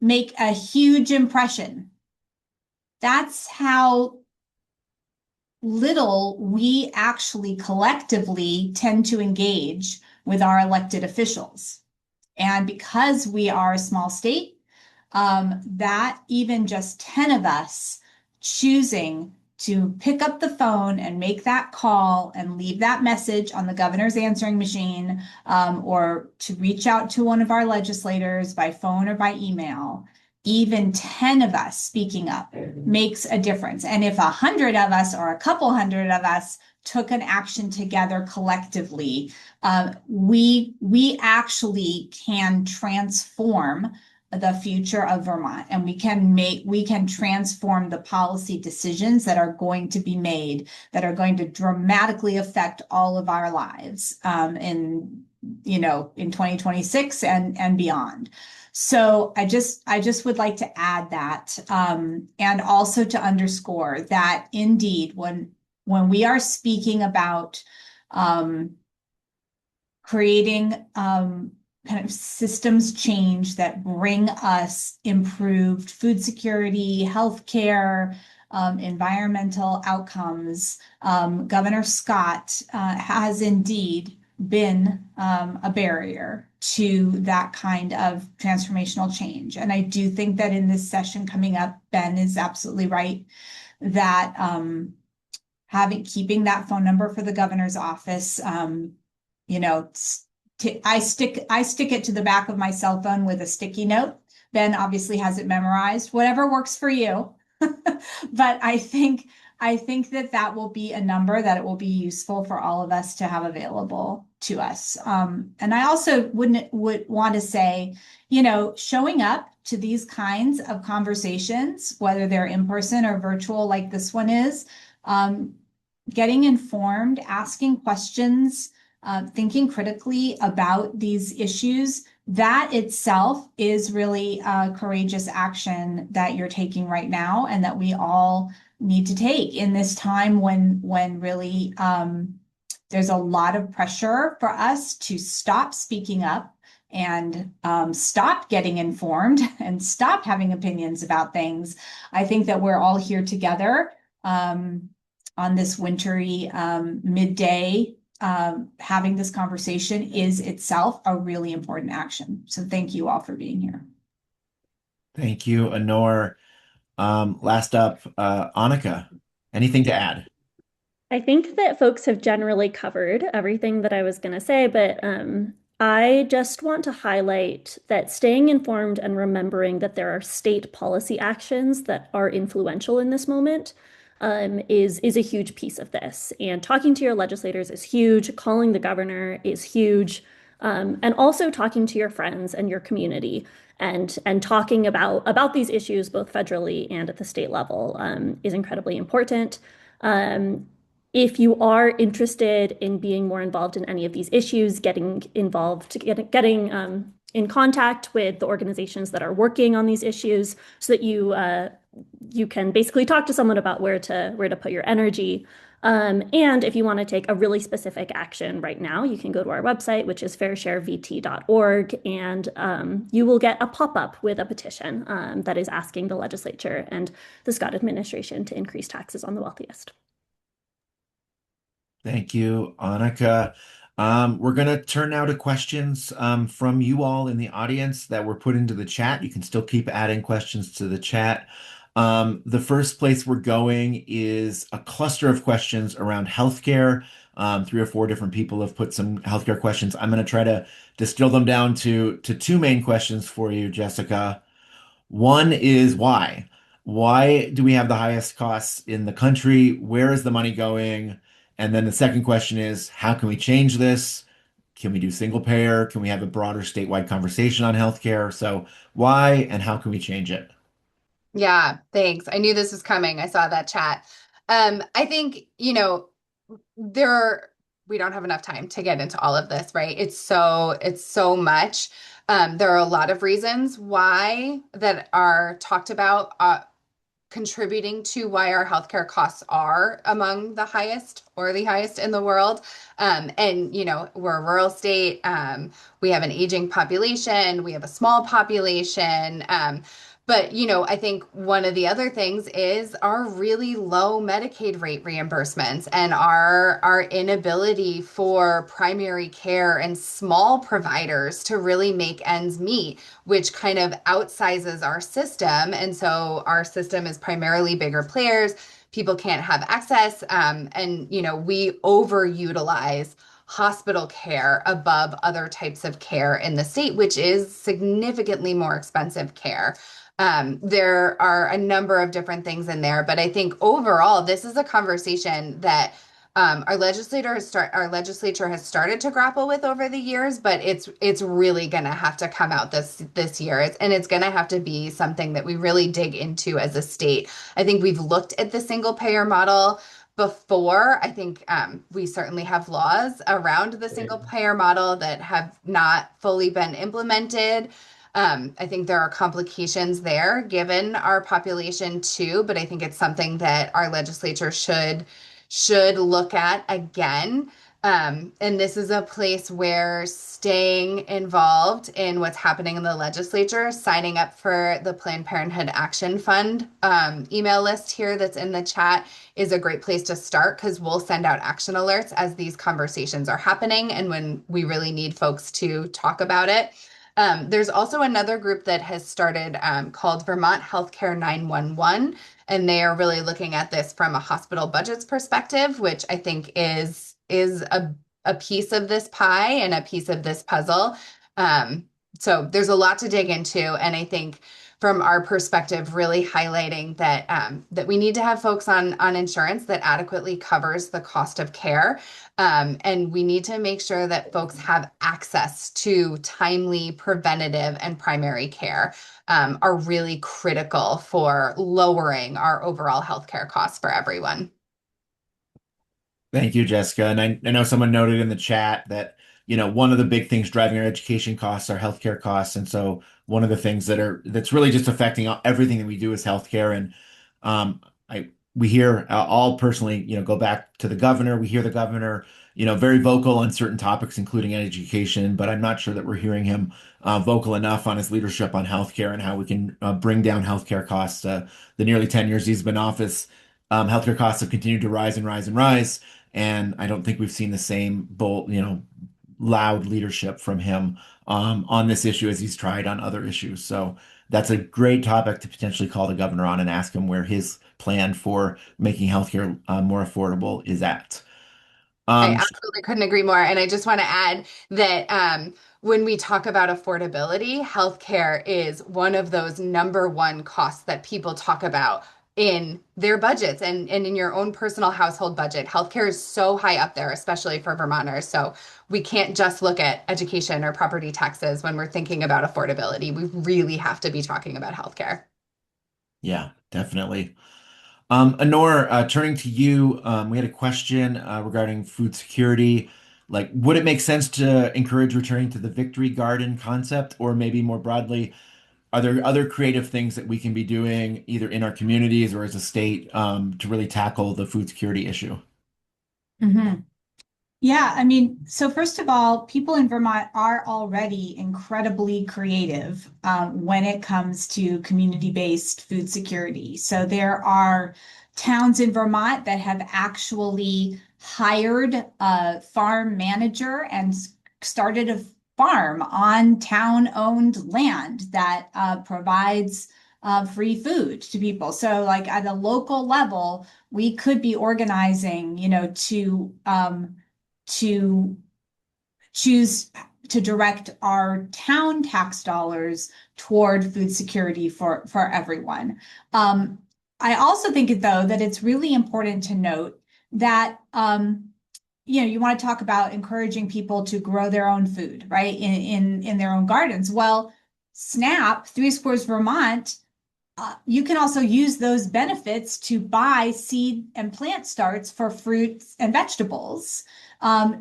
make a huge impression. That's how little we actually collectively tend to engage with our elected officials. And because we are a small state, that even just 10 of us choosing to pick up the phone and make that call and leave that message on the governor's answering machine, or to reach out to one of our legislators by phone or by email, even 10 of us speaking up makes a difference. And if 100 of us or a couple hundred of us took an action together collectively, we actually can transform the future of Vermont, and we can transform the policy decisions that are going to be made, that are going to dramatically affect all of our lives in 2026 and beyond. So I just would like to add that, and also to underscore that indeed, when we are speaking about creating kind of systems change that bring us improved food security, healthcare, environmental outcomes, Governor Scott has indeed been a barrier to that kind of transformational change. And I do think that in this session coming up, Ben is absolutely right that keeping that phone number for the governor's office, I stick it to the back of my cell phone with a sticky note. Ben obviously has it memorized, whatever works for you. But I think that will be a number that it will be useful for all of us to have available to us. And I also would want to say, showing up to these kinds of conversations, whether they're in person or virtual like this one is, getting informed, asking questions, thinking critically about these issues, that itself is really a courageous action that you're taking right now and that we all need to take in this time when really there's a lot of pressure for us to stop speaking up and stop getting informed and stop having opinions about things. I think that we're all here together on this wintry midday. Having this conversation is itself a really important action. So thank you all for being here. Thank you, Honor. Last up, Annika, anything to add? I think that folks have generally covered everything that I was going to say, but I just want to highlight that staying informed and remembering that there are state policy actions that are influential in this moment is a huge piece of this. And talking to your legislators is huge. Calling the governor is huge. And also talking to your friends and your community and talking about these issues, both federally and at the state level, is incredibly important. If you are interested in being more involved in any of these issues, getting in contact with the organizations that are working on these issues so that you can basically talk to someone about where to put your energy. And if you want to take a really specific action right now, you can go to our website, which is fairsharevt.org, and you will get a pop-up with a petition that is asking the legislature and the Scott administration to increase taxes on the wealthiest. Thank you, Annika. We're going to turn now to questions from you all in the audience that were put into the chat. You can still keep adding questions to the chat. The first place we're going is a cluster of questions around healthcare. 3 or 4 different people have put some healthcare questions. I'm going to try to distill them down to 2 main questions for you, Jessica. One is why? Why do we have the highest costs in the country? Where is the money going? And then the second question is, how can we change this? Can we do single payer? Can we have a broader statewide conversation on healthcare? So why and how can we change it? Yeah, thanks. I knew this was coming. I saw that chat. I think, there we don't have enough time to get into all of this, right? It's so much. There are a lot of reasons why that are talked about, contributing to why our healthcare costs are among the highest or the highest in the world. And, we're a rural state. We have an aging population. We have a small population. But, I think one of the other things is our really low Medicaid rate reimbursements and our inability for primary care and small providers to really make ends meet, which kind of outsizes our system. And so our system is primarily bigger players. People can't have access. And, we overutilize hospital care above other types of care in the state, which is significantly more expensive care. There are a number of different things in there, but I think overall, this is a conversation that our legislature has started to grapple with over the years, but it's really going to have to come out this year, and it's going to have to be something that we really dig into as a state. I think we've looked at the single payer model before. I think we certainly have laws around the single payer model that have not fully been implemented. I think there are complications there given our population too, but I think it's something that our legislature should look at again. And this is a place where staying involved in what's happening in the legislature, signing up for the Planned Parenthood Action Fund email list here that's in the chat is a great place to start, because we'll send out action alerts as these conversations are happening and when we really need folks to talk about it. There's also another group that has started called Vermont Healthcare 911, and they are really looking at this from a hospital budgets perspective, which I think is a piece of this pie and a piece of this puzzle. So there's a lot to dig into, and I think from our perspective, really highlighting that we need to have folks on insurance that adequately covers the cost of care. And we need to make sure that folks have access to timely preventative and primary care, are really critical for lowering our overall healthcare costs for everyone. Thank you, Jessica. And I know someone noted in the chat that, one of the big things driving our education costs are healthcare costs. And so one of the things that's really just affecting everything that we do is healthcare. And we hear all personally, go back to the governor. We hear the governor, very vocal on certain topics, including education, but I'm not sure that we're hearing him vocal enough on his leadership on healthcare and how we can bring down healthcare costs. The nearly 10 years he's been in office, healthcare costs have continued to rise and rise and rise. And I don't think we've seen the same bold, loud leadership from him on this issue as he's tried on other issues. So that's a great topic to potentially call the governor on and ask him where his plan for making healthcare more affordable is at. I absolutely couldn't agree more. And I just want to add that when we talk about affordability, healthcare is one of those number one costs that people talk about in their budgets and in your own personal household budget. Healthcare is so high up there, especially for Vermonters. So we can't just look at education or property taxes when we're thinking about affordability. We really have to be talking about healthcare. Yeah, definitely. Anor, turning to you, we had a question regarding food security. Like, would it make sense to encourage returning to the Victory Garden concept, or maybe more broadly, are there other creative things that we can be doing either in our communities or as a state to really tackle the food security issue? Mm-hmm. Yeah, so first of all, people in Vermont are already incredibly creative when it comes to community-based food security. So there are towns in Vermont that have actually hired a farm manager and started a farm on town-owned land that provides free food to people. So like at a local level, we could be organizing, to choose to direct our town tax dollars toward food security for everyone. I also think, though, that it's really important to note that you want to talk about encouraging people to grow their own food, right, in their own gardens. Well, SNAP, Three Squares Vermont, you can also use those benefits to buy seed and plant starts for fruits and vegetables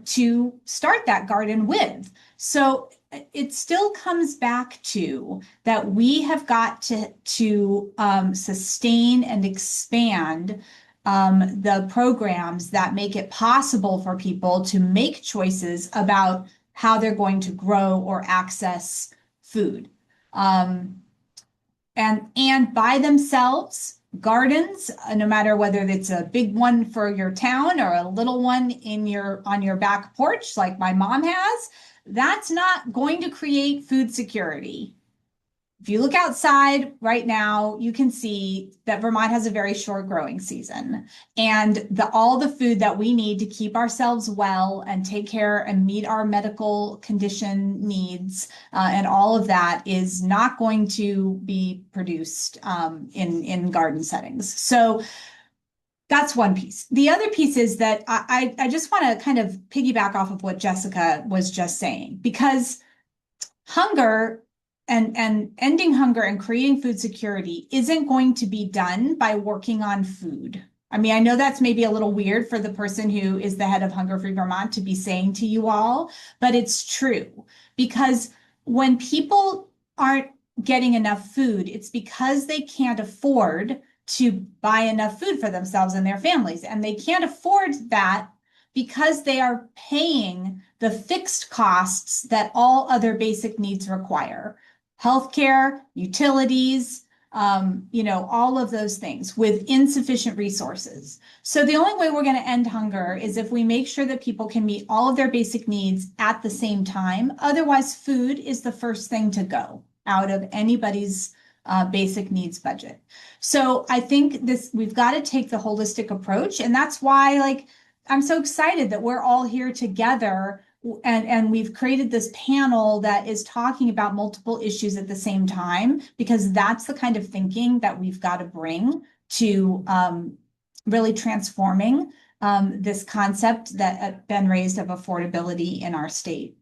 to start that garden with. So it still comes back to that we have got to sustain and expand the programs that make it possible for people to make choices about how they're going to grow or access food. And by themselves, gardens, no matter whether it's a big one for your town or a little one on your back porch, like my mom has, that's not going to create food security. If you look outside right now, you can see that Vermont has a very short growing season, and all the food that we need to keep ourselves well and take care and meet our medical condition needs and all of that is not going to be produced in garden settings. So that's one piece. The other piece is that I just want to kind of piggyback off of what Jessica was just saying, because hunger and ending hunger and creating food security isn't going to be done by working on food. I mean, I know that's maybe a little weird for the person who is the head of Hunger Free Vermont to be saying to you all, but it's true. Because when people aren't getting enough food, it's because they can't afford to buy enough food for themselves and their families. And they can't afford that because they are paying the fixed costs that all other basic needs require. Healthcare, utilities, all of those things with insufficient resources. So the only way we're going to end hunger is if we make sure that people can meet all of their basic needs at the same time. Otherwise, food is the first thing to go out of anybody's basic needs budget. So I think we've got to take the holistic approach. And that's why, I'm so excited that we're all here together and we've created this panel that is talking about multiple issues at the same time, because that's the kind of thinking that we've got to bring to really transforming this concept that Ben raised of affordability in our state.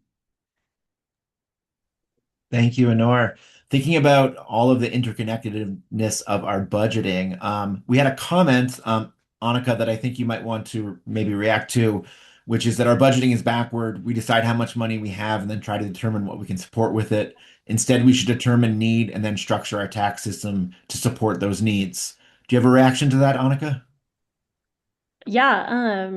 Thank you, Anor. Thinking about all of the interconnectedness of our budgeting, we had a comment, Annika, that I think you might want to maybe react to, which is that our budgeting is backward. We decide how much money we have and then try to determine what we can support with it. Instead, we should determine need and then structure our tax system to support those needs. Do you have a reaction to that, Annika? Yeah,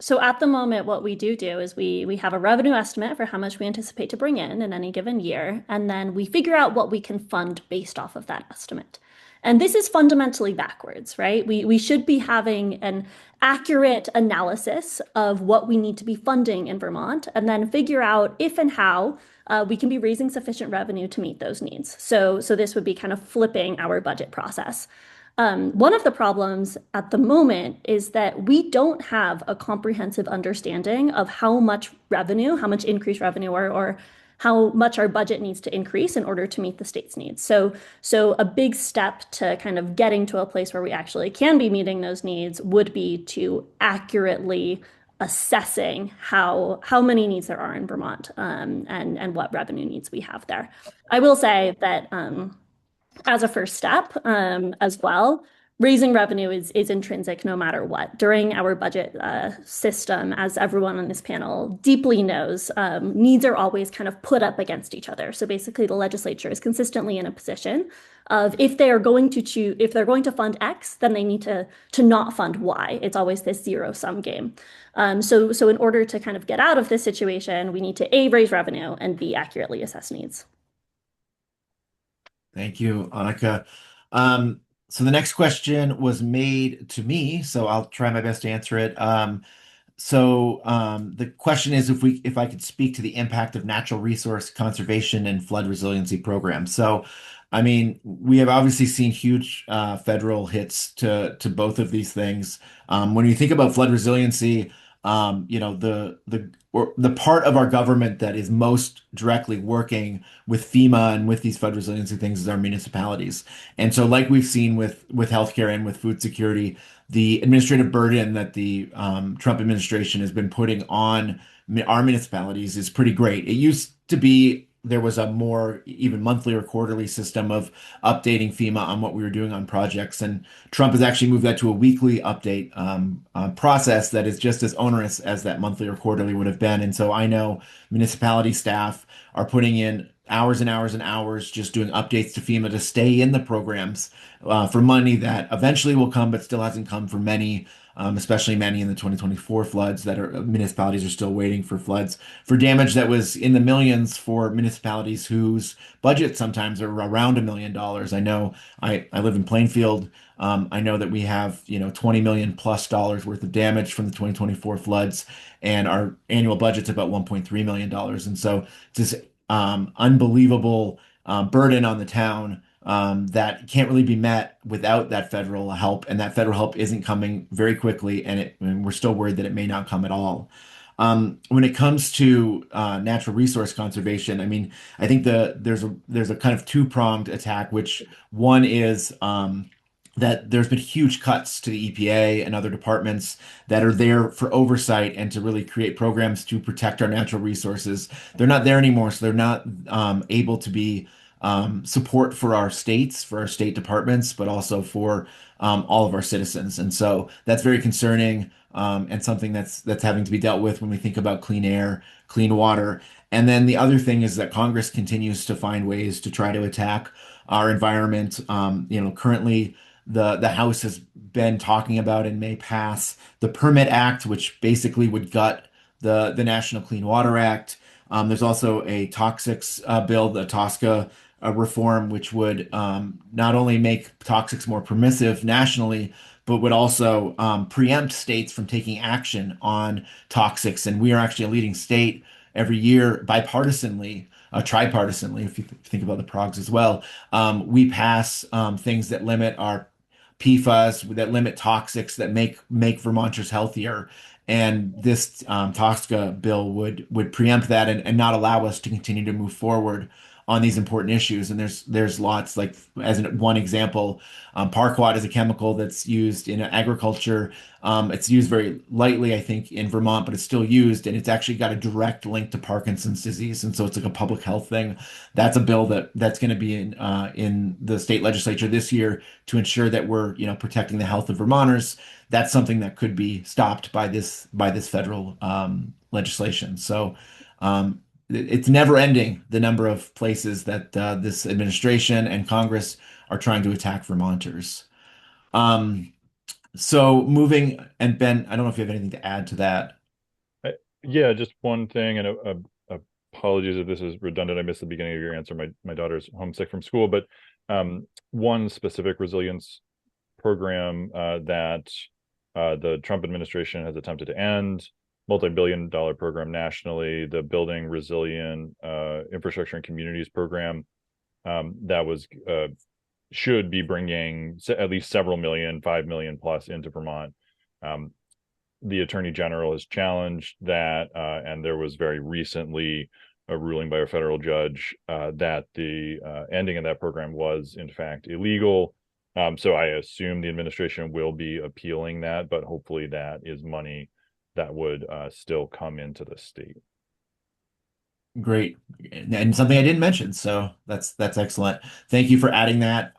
so at the moment, what we do is we have a revenue estimate for how much we anticipate to bring in any given year, and then we figure out what we can fund based off of that estimate. And this is fundamentally backwards, right? We should be having an accurate analysis of what we need to be funding in Vermont, and then figure out if and how we can be raising sufficient revenue to meet those needs. So this would be kind of flipping our budget process. One of the problems at the moment is that we don't have a comprehensive understanding of how much increased revenue or how much our budget needs to increase in order to meet the state's needs. So a big step to kind of getting to a place where we actually can be meeting those needs would be to accurately assessing how many needs there are in Vermont and what revenue needs we have there. I will say that as a first step as well, raising revenue is intrinsic no matter what. During our budget system, as everyone on this panel deeply knows, needs are always kind of put up against each other. So basically the legislature is consistently in a position of if they're going to fund X, then they need to not fund Y. It's always this zero-sum game. So in order to kind of get out of this situation, we need to A, raise revenue, and B, accurately assess needs. Thank you, Annika. So the next question was made to me, so I'll try my best to answer it. The question is if I could speak to the impact of natural resource conservation and flood resiliency programs. So, I mean, we have obviously seen huge federal hits to both of these things. When you think about flood resiliency, the part of our government that is most directly working with FEMA and with these flood resiliency things is our municipalities. And so, like we've seen with healthcare and with food security, the administrative burden that the Trump administration has been putting on our municipalities is pretty great. It used to be there was a more even monthly or quarterly system of updating FEMA on what we were doing on projects, and Trump has actually moved that to a weekly update process that is just as onerous as that monthly or quarterly would have been. And so I know municipality staff are putting in hours and hours and hours just doing updates to FEMA to stay in the programs for money that eventually will come, but still hasn't come for many, especially many in the 2024 floods that are municipalities are still waiting for floods for damage that was in the millions for municipalities whose budgets sometimes are around $1 million. I know I live in Plainfield. I know that we have, $20 million plus dollars worth of damage from the 2024 floods, and our annual budget's about $1.3 million. And so it's this unbelievable burden on the town that can't really be met without that federal help, and that federal help isn't coming very quickly, and we're still worried that it may not come at all. When it comes to natural resource conservation, I mean, I think there's a kind of two-pronged attack, which one is that there's been huge cuts to the EPA and other departments that are there for oversight and to really create programs to protect our natural resources. They're not there anymore, so they're not able to be support for our states, for our state departments, but also for all of our citizens. And so that's very concerning, and something that's having to be dealt with when we think about clean air, clean water. And then the other thing is that Congress continues to find ways to try to attack our environment. Currently the House has been talking about and may pass the Permit Act, which basically would gut the National Clean Water Act. There's also a toxics bill, the TSCA reform, which would not only make toxics more permissive nationally, but would also preempt states from taking action on toxics. And we are actually a leading state every year bipartisanly, tripartisanly, if you think about the progs as well. We pass things that limit our PFAS, that limit toxics, that make Vermonters healthier. And this TSCA bill would preempt that and not allow us to continue to move forward on these important issues. And there's lots, like as one example, Parquat is a chemical that's used in agriculture. It's used very lightly, I think, in Vermont, but it's still used, and it's actually got a direct link to Parkinson's disease, and so it's like a public health thing. That's a bill that's going to be in the state legislature this year to ensure that we're protecting the health of Vermonters. That's something that could be stopped by this federal legislation. So. It's never ending, the number of places that this administration and Congress are trying to attack Vermonters. So moving, and Ben, I don't know if you have anything to add to that. Yeah, just one thing, and apologies if this is redundant. I missed the beginning of your answer. My daughter's homesick from school, but one specific resilience program that the Trump administration has attempted to end, multi-billion-dollar program nationally, the Building Resilient Infrastructure and Communities program, that was should be bringing at least several million, 5 million plus into Vermont. The Attorney General has challenged that, and there was very recently a ruling by a federal judge that the ending of that program was in fact illegal. So I assume the administration will be appealing that, but hopefully that is money that would still come into the state. Great. And something I didn't mention, so that's excellent. Thank you for adding that.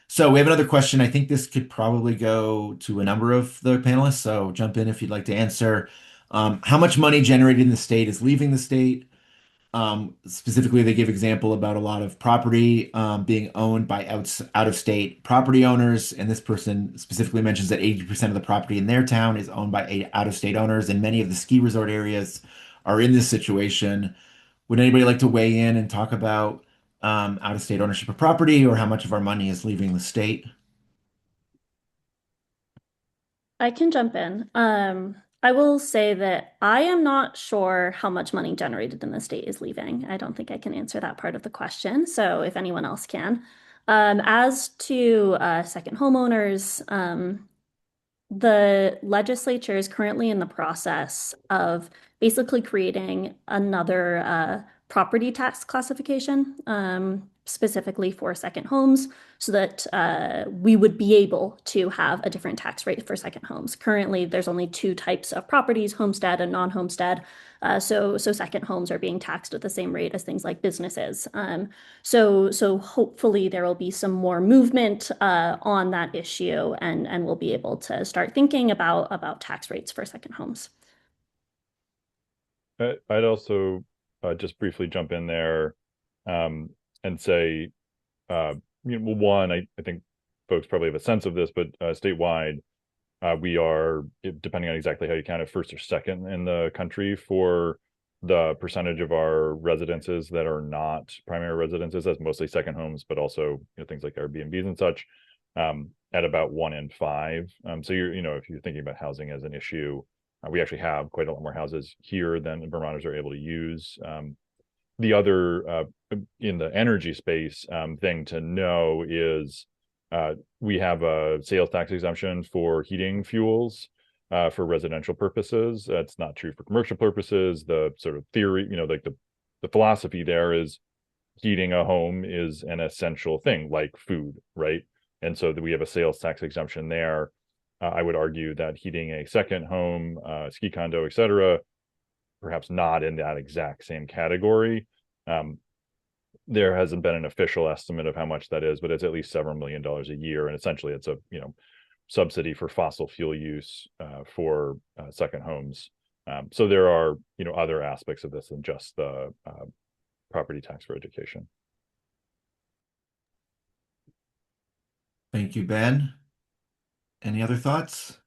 So we have another question. I think this could probably go to a number of the panelists, so jump in if you'd like to answer. How much money generated in the state is leaving the state? Specifically, they give example about a lot of property being owned by out-of-state property owners, and this person specifically mentions that 80% of the property in their town is owned by out-of-state owners, and many of the ski resort areas are in this situation. Would anybody like to weigh in and talk about out-of-state ownership of property, or how much of our money is leaving the state? I can jump in. I will say that I am not sure how much money generated in the state is leaving. I don't think I can answer that part of the question. So if anyone else can. As to second homeowners, the legislature is currently in the process of basically creating another property tax classification, specifically for second homes, so that we would be able to have a different tax rate for second homes. Currently, there's only two types of properties, homestead and non-homestead. So second homes are being taxed at the same rate as things like businesses. So hopefully there will be some more movement on that issue, and we'll be able to start thinking about tax rates for second homes. I'd also just briefly jump in there and say, one, I think folks probably have a sense of this, but statewide, we are, depending on exactly how you count it, first or second in the country for the percentage of our residences that are not primary residences. That's mostly second homes, but also things like Airbnbs and such, at about 1 in 5. So if you're thinking about housing as an issue, we actually have quite a lot more houses here than Vermonters are able to use. The other in the energy space thing to know is we have a sales tax exemption for heating fuels for residential purposes. That's not true for commercial purposes. The sort of theory, like the philosophy there is heating a home is an essential thing, like food, right? And so that we have a sales tax exemption there. I would argue that heating a second home, ski condo, et cetera, perhaps not in that exact same category. There hasn't been an official estimate of how much that is, but it's at least several $million a year. And essentially it's a, subsidy for fossil fuel use for second homes. So there are, other aspects of this than just the property tax for education. Thank you, Ben. Any other thoughts?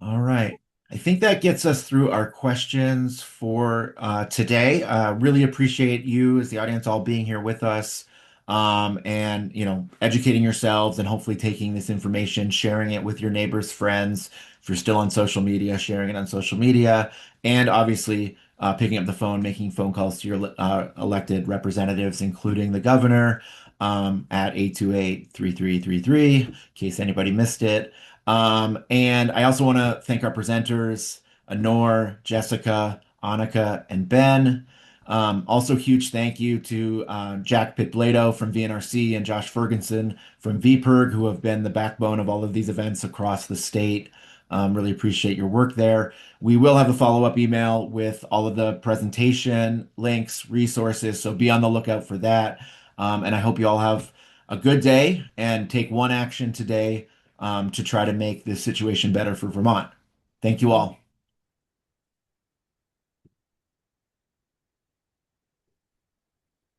All right. I think that gets us through our questions for today. Really appreciate you as the audience all being here with us, and educating yourselves and hopefully taking this information, sharing it with your neighbors, friends. If you're still on social media, sharing it on social media, and obviously picking up the phone, making phone calls to your elected representatives, including the governor, at 828-3333, in case anybody missed it. And I also want to thank our presenters, Anor, Jessica, Annika, and Ben. Also, huge thank you to Jack Pitblado from VNRC and Josh Ferguson from VPIRG, who have been the backbone of all of these events across the state. Really appreciate your work there. We will have a follow-up email with all of the presentation links, resources, so be on the lookout for that. And I hope you all have a good day and take one action today to try to make this situation better for Vermont. Thank you all.